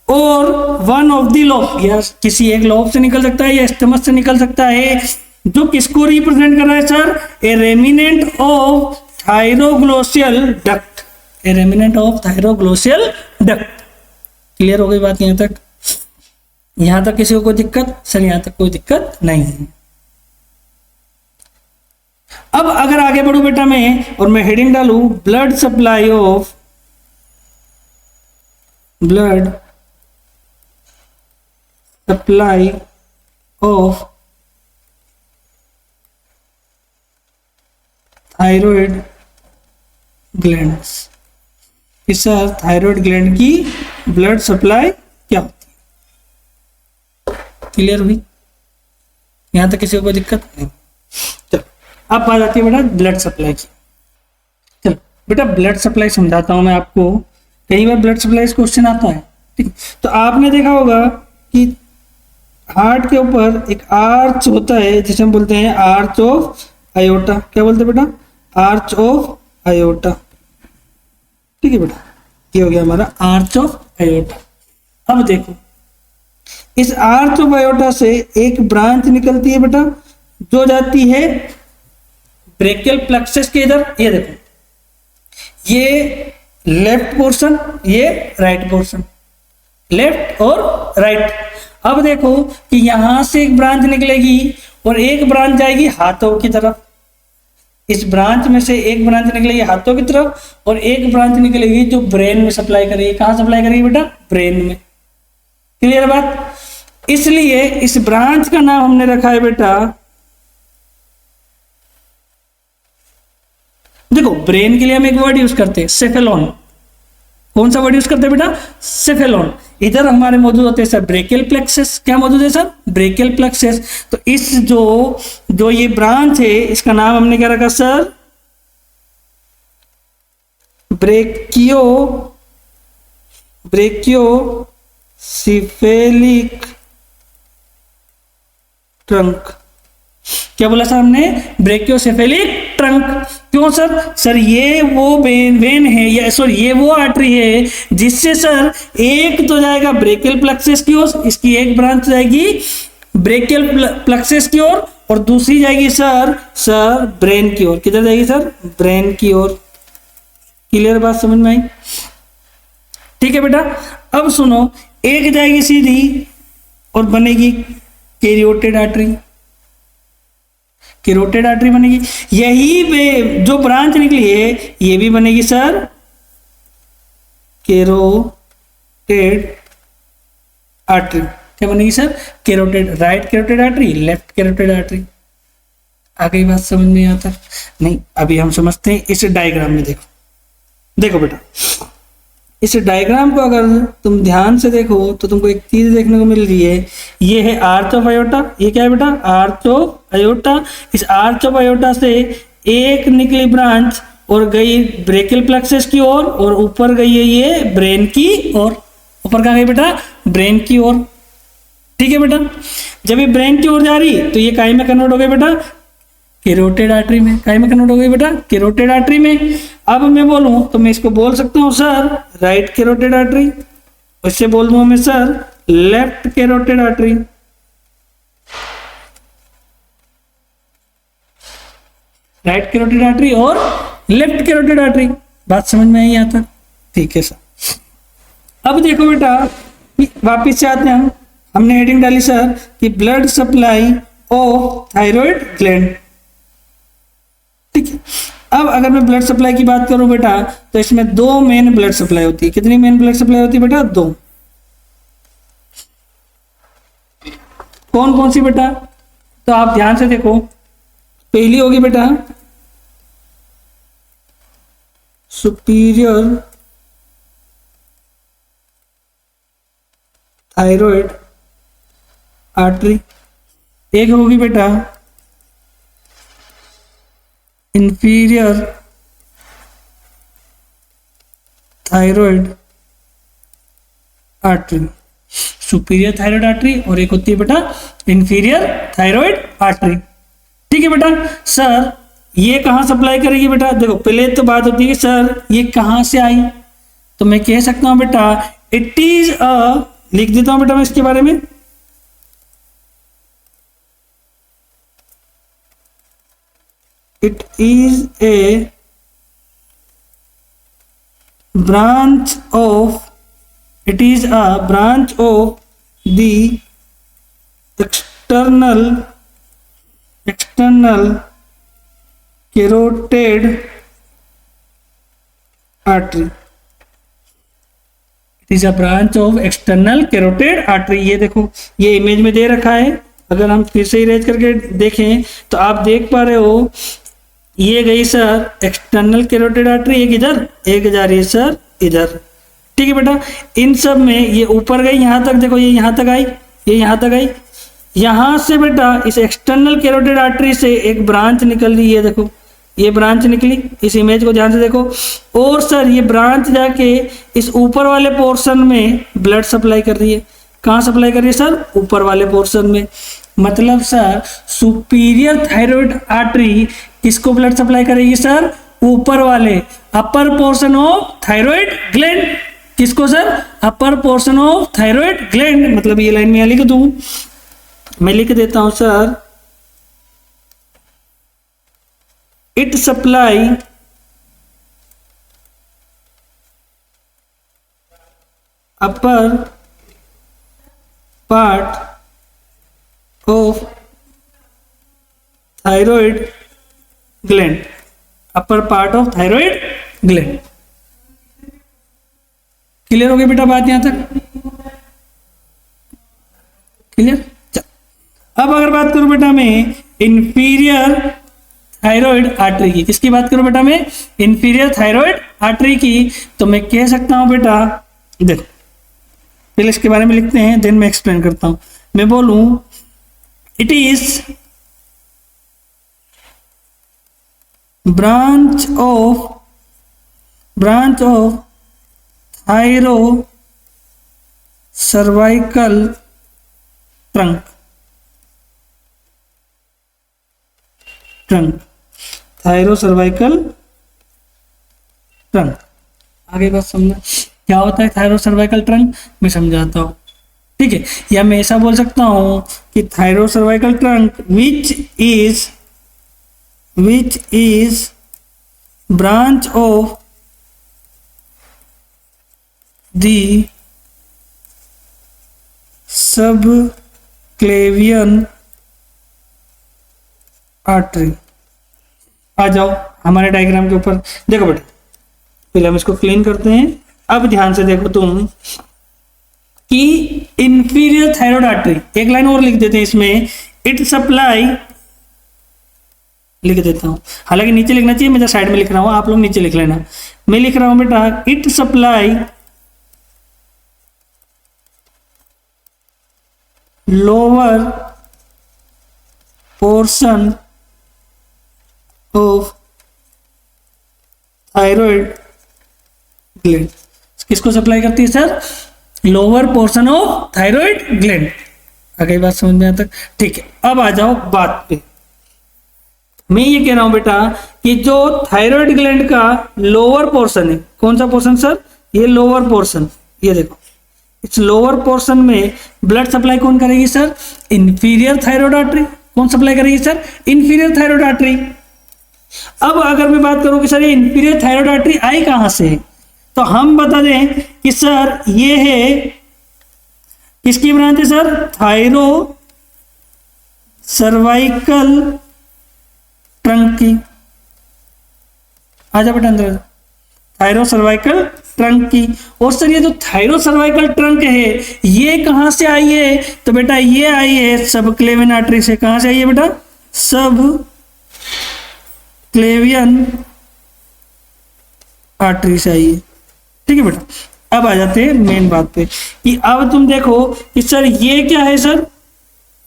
और वन ऑफ दी लोब, या किसी एक लोब से निकल सकता है या स्थमस से निकल सकता है। जो किसको रिप्रेजेंट कर रहा है sir? A remnant of thyroglossal duct, a remnant of thyroglossal duct. Clear हो गई बात यहां तक? यहां तक किसी को कोई दिक्कत? सर यहां तक कोई दिक्कत नहीं है। अब अगर आगे बढ़ू बेटा मैं, और मैं हेडिंग डालू blood supply of thyroid glands, कि सर थायराइड ग्लैंड की ब्लड सप्लाई क्या होती है। क्लियर हुई? यहां तक किसी को कोई दिक्कत नहीं? चलो अब बात आती है बेटा ब्लड सप्लाई की। चलो बेटा ब्लड सप्लाई समझाता हूं मैं आपको। कई बार ब्लड सप्लाई क्वेश्चन आता है, ठीक। तो आपने देखा होगा कि हार्ट के ऊपर एक आर्च होता है, जिसे हम बोलते हैं आर्च ऑफ आयोटा। क्या बोलते हैं बेटा? Arch of iota. ठीक है बेटा, ये हो गया हमारा आर्च ऑफ आयोटा। अब देखो, इस आर्च ऑफ आयोटा से एक ब्रांच निकलती है बेटा, जो जाती है ब्रेकियल प्लेक्सस के इधर। ये देखो, ये लेफ्ट पोर्शन, ये राइट पोर्शन, लेफ्ट और राइट। अब देखो कि यहां से एक ब्रांच निकलेगी और एक ब्रांच जाएगी हाथों की तरफ। इस ब्रांच में से एक ब्रांच निकलेगी हाथों की तरफ, और एक ब्रांच निकलेगी जो ब्रेन में सप्लाई करेगी। कहां सप्लाई करेगी बेटा? ब्रेन में। क्लियर बात? इसलिए इस ब्रांच का नाम हमने रखा है बेटा, देखो ब्रेन के लिए हम एक वर्ड यूज करते हैं सेफेलॉन। कौन सा वर्ड यूज करते हैं बेटा? सेफेलॉन। इधर हमारे मौजूद होते हैं सर ब्रेकियल प्लेक्सस। क्या मौजूद है सर? Brachial plexus. तो इस जो ये ब्रांच है, इसका नाम हमने क्या रखा सर? Brachiocephalic trunk. क्या बोला सर हमने? Brachiocephalic trunk. क्यों सर? सर ये वो वेन है, या सॉरी ये वो आर्टरी है जिससे सर एक तो जाएगा ब्रेकियल प्लेक्सस की ओर, इसकी एक ब्रांच जाएगी ब्रेकियल प्लेक्सस की ओर, और दूसरी जाएगी सर ब्रेन की ओर। किधर जाएगी सर? ब्रेन की ओर। क्लियर बात समझ में आई? ठीक है बेटा। अब सुनो, एक जाएगी सीधी और बनेगी कैरोटिड आर्टरी, कैरोटिड आर्टरी बनेगी। यही पे जो ब्रांच निकली है ये भी बनेगी सर कैरोटिड आर्टरी। क्या बनेगी sir? Carotid, right carotid artery, left carotid artery. आ गई बात समझ में आता? नहीं, अभी हम समझते हैं इस डायग्राम में। देखो देखो बेटा, इस डायग्राम को अगर तुम ध्यान से देखो तो तुमको एक चीज देखने को मिल रही है। ये है आर्च ऑफ अयोटा। ये क्या है बेटा? Arch of aorta. इस आर्च ऑफ अयोटा से एक निकली ब्रांच और गई ब्रेकियल प्लेक्सस की ओर, और ऊपर गई है ये ब्रेन की ओर। ऊपर कहाँ गई बेटा? ब्रेन की ओर। ठीक है बेटा, जब ये ब्रेन की ओर जा रही तो ये काय में कन्वर्ट हो गई बेटा? कैरोटिड आर्टरी में। काय में कन्वर्ट हो गई बेटा? कैरोटिड आर्टरी में। अब मैं बोलूं तो मैं इसको बोल सकता हूं सर राइट कैरोटिड आर्टरी, इससे बोल दूं मैं sir left carotid artery. Right carotid artery और लेफ्ट कैरोटिड आर्टरी। बात समझ में आई यहाँ तक? ठीक है सर। अब देखो बेटा, वापिस से आते हैं हम। हमने हेडिंग डाली सर कि blood supply of thyroid gland. ठीक है, अब अगर मैं ब्लड सप्लाई की बात करूं बेटा तो इसमें दो मेन ब्लड सप्लाई होती है। कितनी मेन ब्लड सप्लाई होती है बेटा? दो। कौन कौन सी बेटा? तो आप ध्यान से देखो। पहली होगी बेटा सुपीरियर थायराइड आर्टरी। एक होगी बेटा inferior thyroid artery. Superior thyroid artery और एक होती है बेटा इंफीरियर थायराइड आर्टरी। ठीक है बेटा। सर ये कहाँ सप्लाई करेगी बेटा? देखो पहले तो बात होती है कि सर ये कहाँ से आई, तो मैं कह सकता हूं बेटा इट इज अ, लिख देता हूं बेटा मैं इसके बारे में, it is a branch of the external carotid artery। it is a branch of external carotid artery। ये देखो ये इमेज में दे रखा है। अगर हम फिर से इरेज करके देखें तो आप देख पा रहे हो ये गई सर एक्सटर्नल कैरोटिड आर्टरी, एक इधर एक जा रही है सर इधर। ठीक है बेटा, इन सब में ये ऊपर गई यहां तक, देखो ये यहां तक आई, ये यहां तक आई। यहां से बेटा इस एक्सटर्नल कैरोटिड आर्टरी से एक ब्रांच निकल रही है। देखो ये ब्रांच निकली, इस इमेज को ध्यान से देखो। और सर ये ब्रांच जाके इस ऊपर वाले पोर्शन में ब्लड सप्लाई कर रही है। कहाँ सप्लाई कर रही है सर? ऊपर वाले पोर्शन में। मतलब सर सुपीरियर थायराइड आर्टरी किसको ब्लड सप्लाई करेगी सर? ऊपर वाले upper portion of thyroid gland. किसको sir? Upper portion of thyroid gland. मतलब ये लाइन में लिख दूं, मैं लिख देता हूं sir it supply upper part of thyroid gland, upper part of thyroid gland. Clear हो गई बेटा बात यहां तक? क्लियर। अब अगर बात करूं बेटा मैं इंफीरियर थायराइड आर्टरी की, किसकी बात करूं बेटा मैं? इंफीरियर थायराइड आर्टरी की। तो मैं कह सकता हूं बेटा, देखो पहले इसके बारे में लिखते हैं, देन मैं एक्सप्लेन करता हूं। मैं बोलूं it is branch of thyrocervical trunk। Thyrocervical trunk. आगे बात समझना क्या होता है थायरोसर्वाइकल ट्रंक, मैं समझाता हूं। ठीक है, या मैं ऐसा बोल सकता हूं कि थायरोसर्वाइकल trunk which is branch of the सब क्लेवियन आर्टरी। आ जाओ हमारे डायग्राम के ऊपर, देखो बेटा पहले हम इसको क्लीन करते हैं। अब ध्यान से देखो तुम कि इंफीरियर थायराइड आर्टरी, एक लाइन और लिख देते हैं इसमें, इट सप्लाई, लिख देता हूं, हालांकि नीचे लिखना चाहिए, मैं साइड में लिख रहा हूं, आप लोग नीचे लिख लेना। मैं लिख रहा हूं बेटा, it supply lower portion of thyroid gland. किसको सप्लाई करती है sir? Lower portion of thyroid gland. आ गई बात समझ में यहाँ तक? ठीक है, अब आ जाओ बात पे। मैं ये कह रहा हूं बेटा कि जो थायराइड ग्लैंड का लोअर पोर्शन है, कौन सा पोर्शन सर? ये लोअर पोर्शन, ये देखो, इस लोअर पोर्शन में ब्लड सप्लाई कौन करेगी सर? Inferior thyroid artery. कौन सप्लाई करेगी सर? Inferior thyroid artery. अब अगर मैं बात करूं कि सर ये इंफीरियर थायराइड आर्टरी आई कहां से, तो हम बता दें कि सर ये है, किसकी ब्रांच है सर? थायरो सर्वाइकल ट्रंक की। आजा बेटा अंदर, थायरो सर्वाइकल ट्रंक की। और सर ये जो थायरो सर्वाइकल ट्रंक है ये कहां से आई है? तो बेटा ये आई है सब क्लेवियन आर्टरी से। कहां से आई है बेटा? सब क्लेवियन आर्टरी से आई है। ठीक है बेटा, अब आ जाते हैं मेन बात पे कि अब तुम देखो कि सर ये क्या है सर?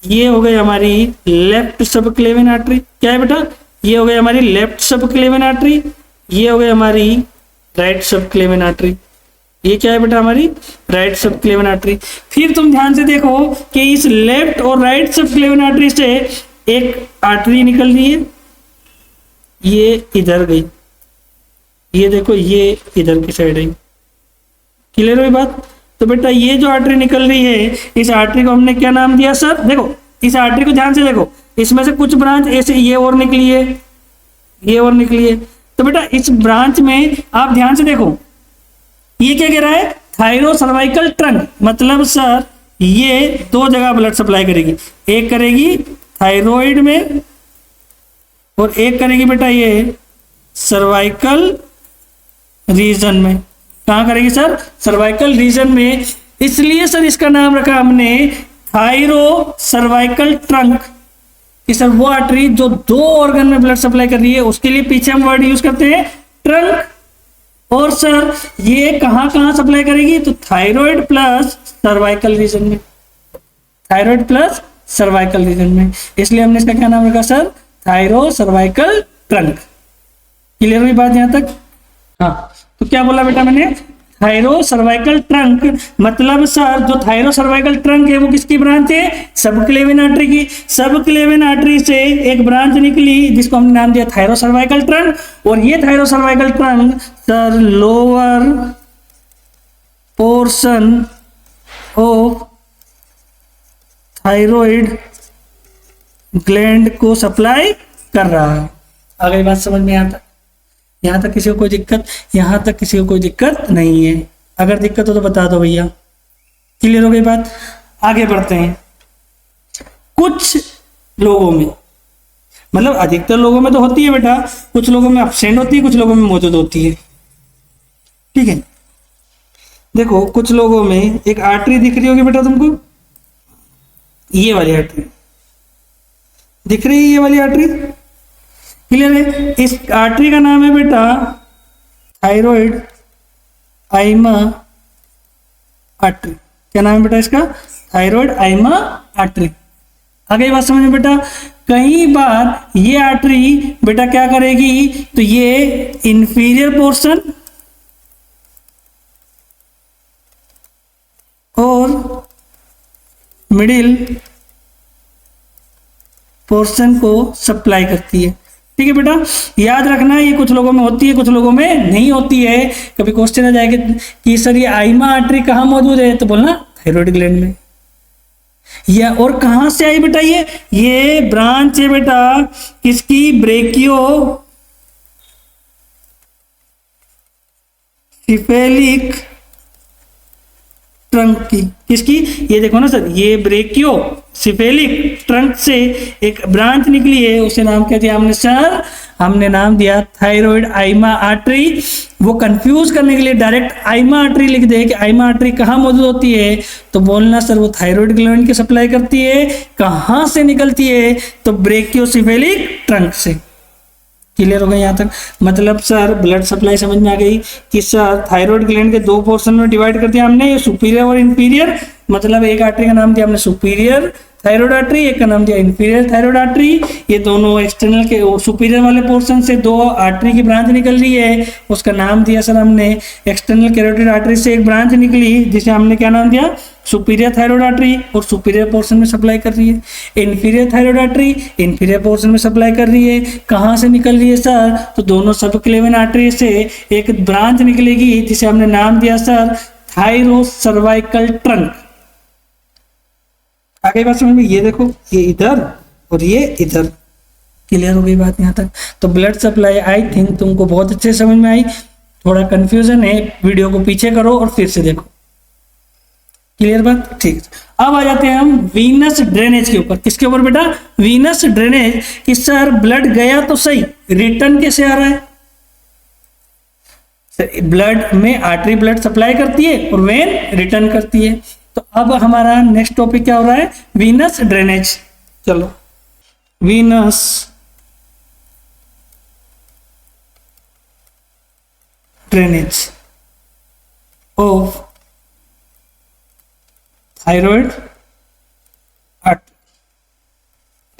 ये हो गई हमारी लेफ्ट सब क्लेवियन आर्टरी। क्या है बेटा? ये हो गई हमारी लेफ्ट सब क्लेवियन आर्टरी, ये हो गई हमारी राइट सब क्लेवियन आर्टरी। ये क्या है बेटा? हमारी राइट सब क्लेवियन आर्टरी। फिर तुम ध्यान से देखो कि इस लेफ्ट और राइट सब क्लेवियन आर्टरी से एक आर्टरी निकल रही है, ये इधर गई, ये देखो ये इधर की साइड आई। क्लियर हुई बात? तो बेटा ये जो आर्टरी निकल रही है, इस आर्टरी को हमने क्या नाम दिया सर? देखो इस आर्टरी को ध्यान से देखो, इसमें से कुछ ब्रांच ऐसे ये और निकली है, ये और निकली है। तो बेटा इस ब्रांच में आप ध्यान से देखो, ये क्या कह रहा है? थायरो सर्वाइकल ट्रंक, मतलब सर ये दो जगह ब्लड सप्लाई करेगी, एक करेगी थायराइड में और एक करेगी बेटा ये सर्वाइकल रीजन में। कहां करेगी सर? सर्वाइकल रीजन में। इसलिए सर इसका नाम रखा हमने थायरो सर्वाइकल ट्रंक कि सर वो आर्टरी जो दो ऑर्गन में ब्लड सप्लाई कर रही है, उसके लिए पीछे हम वर्ड यूज करते हैं ट्रंक। और सर ये कहां कहां सप्लाई करेगी? तो थायराइड प्लस सर्वाइकल रीजन में, थायराइड प्लस सर्वाइकल रीजन में। इसलिए हमने इसका क्या नाम रखा sir? Thyro cervical trunk. Clear हुई बात यहां तक? हाँ, तो क्या बोला बेटा मैंने? थायरो सर्वाइकल ट्रंक, मतलब सर जो थायरो सर्वाइकल ट्रंक है वो किसकी ब्रांच है? सब क्लेवियन आर्टरी की। सब क्लेवियन आर्टरी से एक ब्रांच निकली जिसको हमने नाम दिया थायरो सर्वाइकल ट्रंक। और ये thyro cervical trunk sir lower portion of thyroid gland को सप्लाई कर रहा है। आ गई बात समझ में? यहाँ तक किसी को कोई दिक्कत? यहाँ तक किसी को कोई दिक्कत नहीं है? अगर दिक्कत हो तो बता दो भैया। क्लियर हो गई बात? आगे बढ़ते हैं। कुछ लोगों में, मतलब अधिकतर लोगों में तो होती है बेटा, कुछ लोगों में एब्सेंट होती है, कुछ लोगों में मौजूद होती है। ठीक है, देखो कुछ लोगों में एक आर्टरी दिख रही होगी बेटा तुमको, ये वाली आर्टरी दिख रही है, ये वाली आर्टरी। क्लियर है? इस आर्टरी का नाम है बेटा थायराइड आइमा आर्टरी। क्या नाम है बेटा इसका? थायराइड आइमा आर्टरी। आ गई बात समझ में बेटा? कई बार ये आर्टरी बेटा क्या करेगी? तो ये इंफीरियर पोर्शन और मिडिल पोर्शन को सप्लाई करती है। ठीक है बेटा, याद रखना ये कुछ लोगों में होती है, कुछ लोगों में नहीं होती है। कभी क्वेश्चन आ जाएगा कि सर ये आइमा आर्टरी कहाँ मौजूद है, तो बोलना थायराइड ग्लैंड में। या और कहां से आई बेटा? ये ब्रांच है बेटा किसकी? ब्रेकियो सिफेलिक ट्रंक की, किसकी, ये देखो ना सर, ये ब्रेकियो सिफेलिक ट्रंक से एक ब्रांच निकली है, उसे नाम क्या दिया हमने सर, हमने नाम दिया थायराइड आइमा आर्टरी। वो कंफ्यूज करने के लिए डायरेक्ट आइमा आर्टरी लिख दे कि आइमा आर्टरी कहाँ मौजूद होती है, तो बोलना सर वो थायराइड ग्लैंड की सप्लाई करती है, कहाँ से निकलती है, तो ब्रेकियोसिफेलिक ट्रंक से। क्लियर हो गया यहाँ तक, मतलब सर ब्लड सप्लाई समझ में आ गई कि सर थायराइड ग्लैंड के दो पोर्शन में डिवाइड कर दिया हमने, सुपीरियर और इंफीरियर, मतलब एक आर्टरी का नाम दिया हमने सुपीरियर थायराइड आर्टरी, एक का नाम दिया इंफीरियर थायराइड आर्टरी। ये दोनों एक्सटर्नल के सुपीरियर वाले पोर्शन से दो आर्टरी की ब्रांच निकल रही है, उसका नाम दिया सर हमने एक्सटर्नल कैरोटिड आर्टरी से एक ब्रांच निकली जिसे हमने क्या नाम दिया सुपीरियर थायराइड आर्टरी, और सुपीरियर पोर्शन में सप्लाई कर रही है। Inferior thyroid artery inferior portion में सप्लाई कर रही है, कहाँ से निकल रही है सर, तो दोनों सबक्लेवियन आर्टरी से एक ब्रांच निकलेगी जिसे हमने नाम दिया सर थायरो सर्वाइकल ट्रंक। आगे बात समझ में, ये देखो ये इधर और ये इधर, क्लियर हो गई बात यहाँ तक। तो ब्लड सप्लाई आई थिंक तुमको बहुत अच्छे समझ में आई, थोड़ा कंफ्यूजन है, वीडियो को पीछे करो और फिर से देखो, क्लियर बात, ठीक। अब आ जाते हैं हम वीनस ड्रेनेज के ऊपर। किसके ऊपर बेटा, वीनस ड्रेनेज, कि सर ब्लड गया तो सही, रिटर्न कैसे आ रहा है, ब्लड में आर्टरी ब्लड सप्लाई करती है और वेन रिटर्न करती है। तो अब हमारा नेक्स्ट टॉपिक क्या हो रहा है, वीनस ड्रेनेज। चलो, Venus drainage of thyroid artery.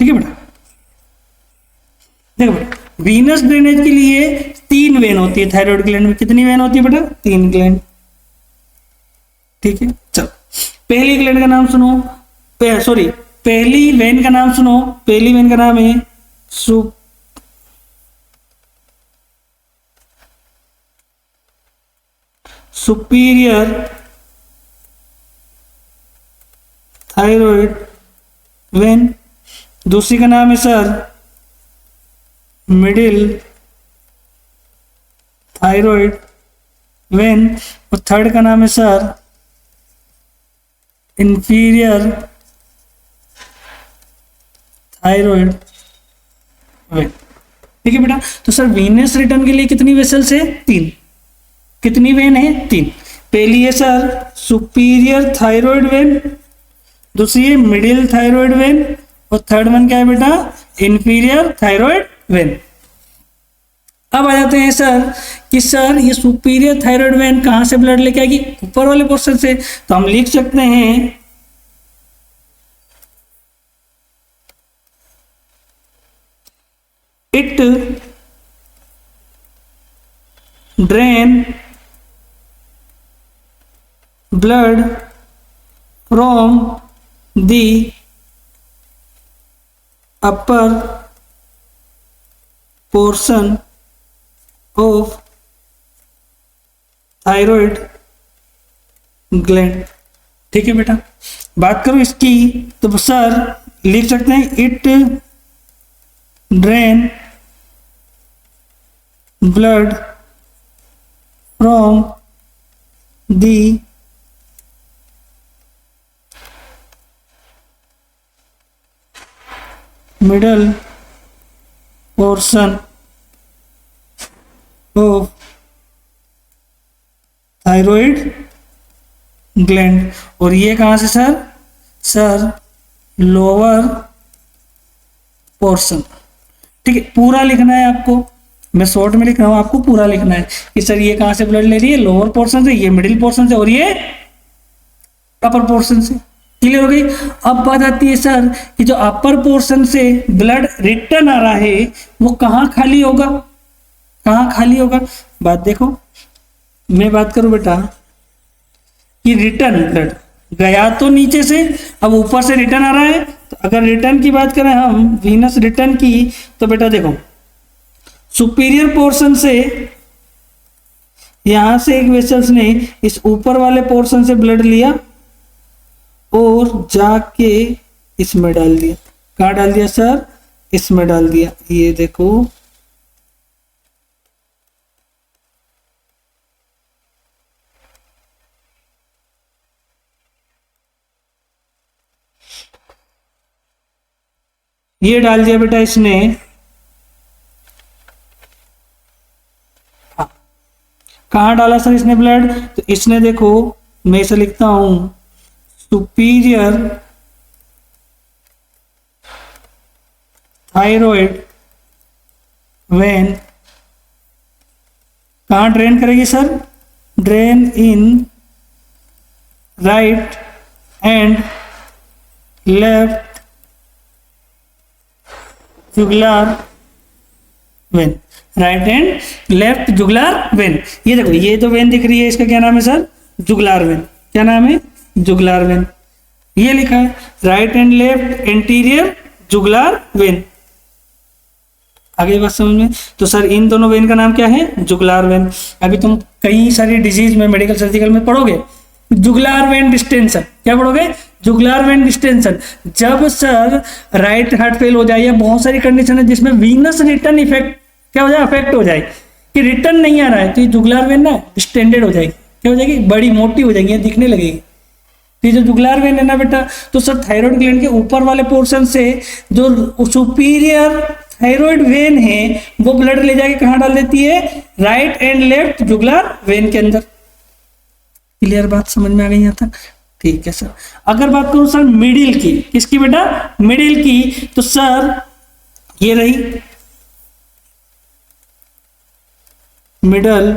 ठीक है बेटा, देखो बेटा, वीनस ड्रेनेज के लिए 3 वेन होती है थायराइड ग्लैंड में। कितनी वेन होती है बेटा, 3 ग्लैंड। ठीक है, चलो पहली ग्लैंड का नाम सुनो, सॉरी पहली वेन का नाम सुनो, पहली वेन का नाम है सुपीरियर थायराइड वेन, दूसरी का नाम है सर मिडिल थायराइड वेन, और थर्ड का नाम है सर इंफीरियर थायराइड वेन। ठीक है बेटा, तो सर वीनस रिटर्न के लिए कितनी वेसल्स है, 3। कितनी वेन है, 3। पहली है सर सुपीरियर थायराइड वेन, दूसरी है मिडिल थायराइड वेन, और थर्ड वन क्या है बेटा, इंफीरियर थायराइड वेन। अब आ जाते हैं सर कि सर ये सुपीरियर थायराइड वेन कहां से ब्लड लेके आएगी, ऊपर वाले पोर्शन से। तो हम लिख सकते हैं it drain blood from the upper portion of thyroid gland. ठीक है बेटा, बात करो इसकी तो सर लिख सकते हैं it drain blood from the middle portion of thyroid gland. और ये कहां से सर, सर लोअर पोर्शन। ठीक है, पूरा लिखना है आपको, मैं शॉर्ट में लिख रहा हूं, आपको पूरा लिखना है कि सर ये कहां से ब्लड ले रही है, लोअर पोर्शन से, ये मिडिल पोर्शन से, और ये अपर पोर्शन से। क्लियर हो गई। अब बात आती है सर कि जो अपर पोर्शन से ब्लड रिटर्न आ रहा है वो कहां खाली होगा, कहां खाली होगा। बात देखो, मैं बात करूं बेटा कि रिटर्न ब्लड गया तो नीचे से, अब ऊपर से रिटर्न आ रहा है। तो अगर रिटर्न की बात करें हम, वीनस रिटर्न की, तो बेटा देखो सुपीरियर पोर्शन से, यहां से एक वेसल्स ने इस ऊपर वाले पोर्शन से ब्लड लिया और जाके इसमें डाल दिया। कहाँ डाल दिया सर, इसमें डाल दिया। ये देखो ये डाल दिया बेटा इसने, कहाँ डाला सर इसने ब्लड, तो इसने देखो मैं इसे लिखता हूं सुपीरियर थायराइड वेन, कहाँ ड्रेन करेगी sir, drain in right and left jugular vein, right and left jugular vein. ये देखो ये जो वेन दिख रही है इसका क्या नाम है सर, जुगुलर वेन। क्या नाम है, जुगुलर वेन। ये लिखा है right and left anterior jugular vein. आगे बात समझ में, तो सर इन दोनों वेन का नाम क्या है, जुगुलर वेन। अभी तुम कई सारी डिजीज में मेडिकल सर्जिकल में पढ़ोगे जुगुलर वेन डिस्टेंशन, क्या पढ़ोगे, जुगुलर वेन डिस्टेंशन। जब सर राइट हार्ट फेल हो जाए या बहुत सारी कंडीशन है जिसमें वीनस रिटर्न इफेक्ट क्या हो जाए, अफेक्ट हो जाए कि रिटर्न नहीं आ रहा है, तो ये जुगुलर वेन ना डिस्टेंडेड हो जाएगी, क्या हो जाएगी, बड़ी मोटी हो जाएगी, दिखने लगेगी। तो ये जो जुगुलर वेन है ना बेटा, तो सर थायराइड ग्लैंड के ऊपर वाले पोर्शन से जो सुपीरियर थायराइड वेन है वो ब्लड ले जाके कहाँ डाल देती है, right and left jugular vein के अंदर। क्लियर बात समझ में आ गई यहाँ तक, ठीक है सर। अगर बात करूं सर मिडिल की, किसकी बेटा, मिडिल की, तो सर ये रही मिडल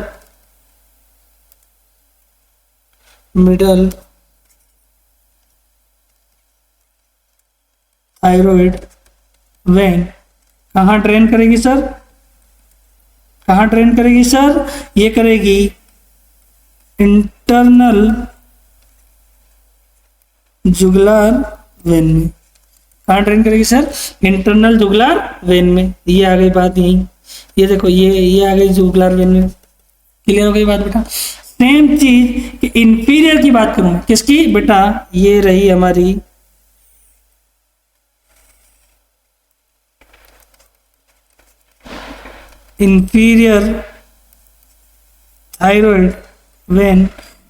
थायराइड वेन कहाँ ड्रेन करेगी सर, कहाँ ड्रेन करेगी सर, ये करेगी इंटरनल जुगुलर वेन में। कहाँ ड्रेन करेगी सर, इंटरनल जुगुलर वेन में। ये आ गई बात यही, ये देखो ये आ गई जुगुलर वेन में। क्लियर हो गई बात बेटा। सेम चीज कि इंफीरियर की बात करूं, किसकी बेटा, ये रही हमारी इंफीरियर थायराइड वेन।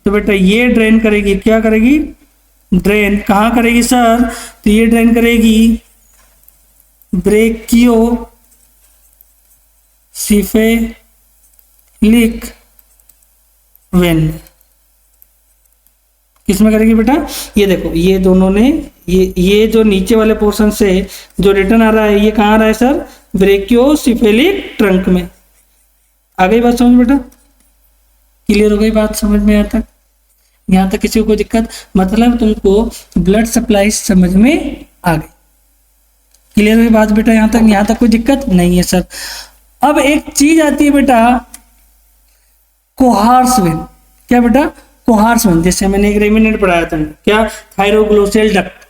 तो बेटा ये ड्रेन करेगी, क्या करेगी, ड्रेन कहाँ करेगी सर, तो ये ड्रेन करेगी ब्रेकियो सिफेलिक वेन। किसमें करेगी बेटा, ये देखो ये दोनों ने ये जो नीचे वाले पोर्शन से जो रिटर्न आ रहा है ये कहाँ आ रहा है सर, ब्रेकियो सिफेलिक ट्रंक में। आ गई बात समझ बेटा, क्लियर हो गई बात समझ में यहाँ तक, यहाँ तक किसी को कोई दिक्कत, मतलब तुमको ब्लड सप्लाई समझ में आ गई। क्लियर हुई बात बेटा यहाँ तक कोई दिक्कत नहीं है सर। अब एक चीज आती है बेटा कोहार्स वेन। क्या बेटा, कोहार्स वेन, जैसे मैंने एक रेमिनेंट पढ़ाया था, क्या, थायरोग्लोसियल डक्ट,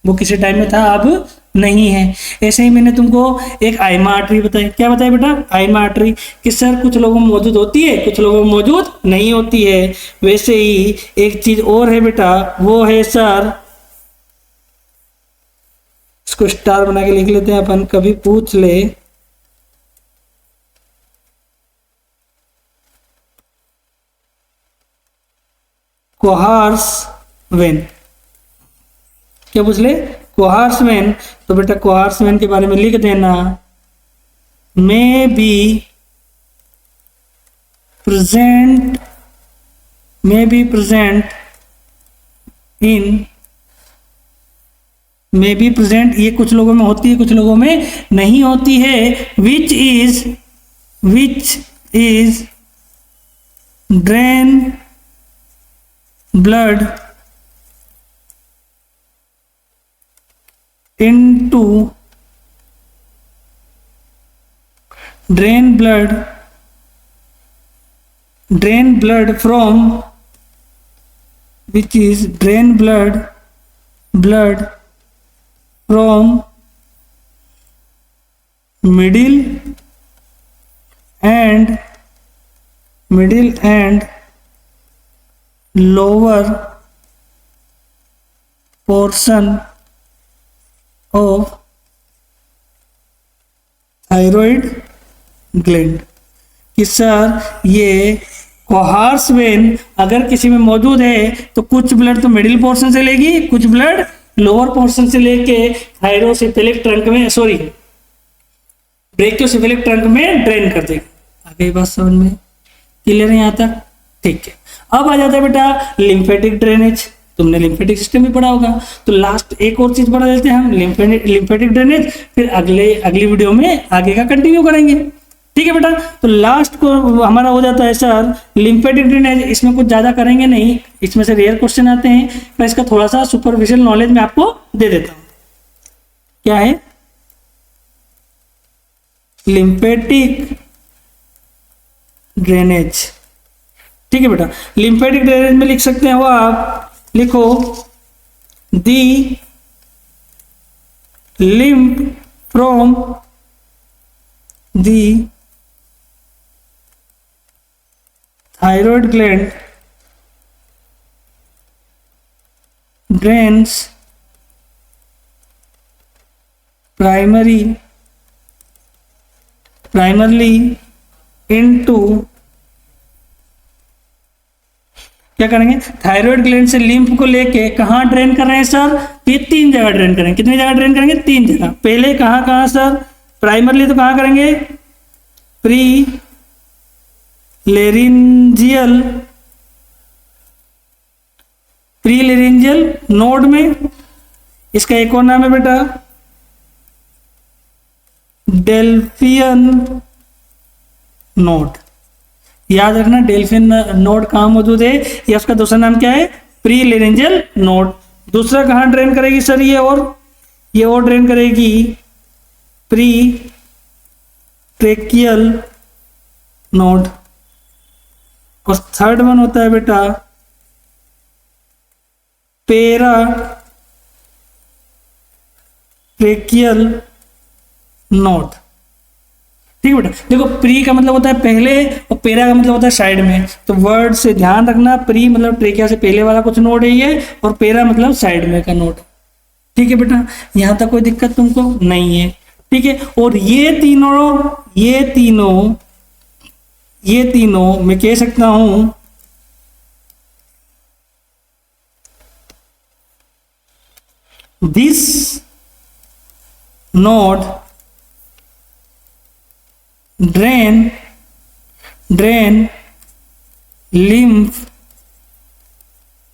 वो किसी टाइम में था अब नहीं है। ऐसे ही मैंने तुमको एक आइमा आर्टरी बताई। क्या बताया बेटा, आइमा आर्टरी, कि सर कुछ लोगों में मौजूद होती है, कुछ लोगों में मौजूद नहीं होती है। वैसे ही एक चीज और है बेटा, वो है सर, इसको स्टार बना के लिख लेते हैं अपन, कभी पूछ ले कोहार्स वेन। क्या पूछ ले, कोहार्स वेन। तो बेटा कोहार्स वेन के बारे में लिख देना, may be present in, may be present, ये कुछ लोगों में होती है कुछ लोगों में नहीं होती है, which is drain blood into drain blood from, which is drain blood from middle and lower portion of thyroid gland। कि सर ये कोहार्स वेन अगर किसी में मौजूद है तो कुछ ब्लड तो मिडिल पोर्शन से लेगी, कुछ ब्लड लोअर पोर्शन से लेके थायरोसिफिलिक ट्रंक में, सॉरी, ब्रेकियोसिफिलिक ट्रंक में ड्रेन कर देगा। आगे बात समझ में क्लियर है यहाँ तक? ठीक है। अब आ जाता है बेटा लिम्फेटिक ड्रेनेज। तुमने लिम्फेटिक सिस्टम भी पढ़ा होगा, तो लास्ट एक और चीज पढ़ा लेते हैं हम, लिम्फेटिक ड्रेनेज, फिर अगली वीडियो में आगे का कंटिन्यू करेंगे। ठीक है बेटा, तो लास्ट को हमारा हो जाता है सर लिम्फेटिक ड्रेनेज। इसमें कुछ ज्यादा करेंगे नहीं, इसमें से रेयर क्वेश्चन आते हैं, मैं इसका थोड़ा सा सुपरफिशियल नॉलेज में आपको दे देता हूं। क्या है लिम्फेटिक ड्रेनेज? ठीक है बेटा, लिम्फेटिक ड्रेनेज में लिख सकते हो आप, लिखो दी lymph from the thyroid gland drains primarily into, क्या करेंगे, थायराइड ग्लैंड से लिम्फ को लेके कहाँ ड्रेन कर रहे हैं सर? ये 3 जगह ड्रेन करेंगे। कितनी जगह ड्रेन करेंगे? 3 जगह। पहले कहाँ कहाँ सर? प्राइमरली तो कहाँ करेंगे? प्री लेरिंजियल नोड में। इसका एक और नाम है बेटा डेल्फियन नोड। याद रखना डेल्फिन नोड कहाँ मौजूद है, या उसका दूसरा नाम क्या है? Pre laryngeal node. दूसरा कहाँ ड्रेन करेगी सर? ये और ड्रेन करेगी प्री ट्रेकियल नोड। और थर्ड वन होता है बेटा पेरा ट्रेकियल नोड। ठीक है बेटा, देखो प्री का मतलब होता है पहले और पेरा का मतलब होता है साइड में, तो वर्ड से ध्यान रखना, प्री मतलब ट्रेकिया से पहले वाला कुछ नोड है ये, और पेरा मतलब साइड में का नोड। ठीक है बेटा, यहां तक कोई दिक्कत तुमको नहीं है? ठीक है, और ये तीनों मैं कह सकता हूं this node drain lymph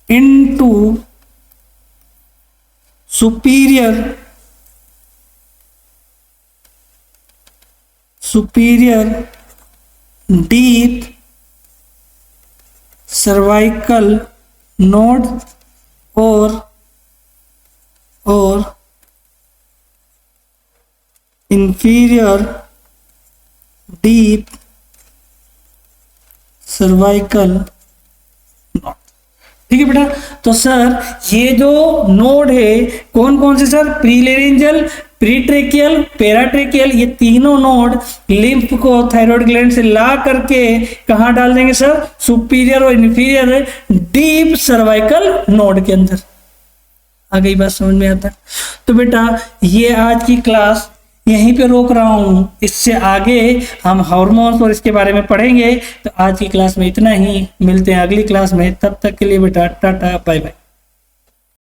into superior deep cervical node or inferior deep cervical node. ठीक है बेटा, तो सर ये जो नोड है कौन कौन से सर? प्रीलेरेंजियल, प्रीट्रेकियल, पेराट्रेकियल, ये तीनों नोड लिम्फ को थायराइड ग्लैंड से ला करके कहां डाल देंगे सर? सुपीरियर और इंफीरियर डीप सर्वाइकल नोड के अंदर। आ गई बात समझ में आता? तो बेटा ये आज की क्लास यहीं पे रोक रहा हूं, इससे आगे हम हार्मोन्स और इसके बारे में पढ़ेंगे। तो आज की क्लास में इतना ही, मिलते हैं अगली क्लास में, तब तक के लिए बेटा टाटा बाय बाय।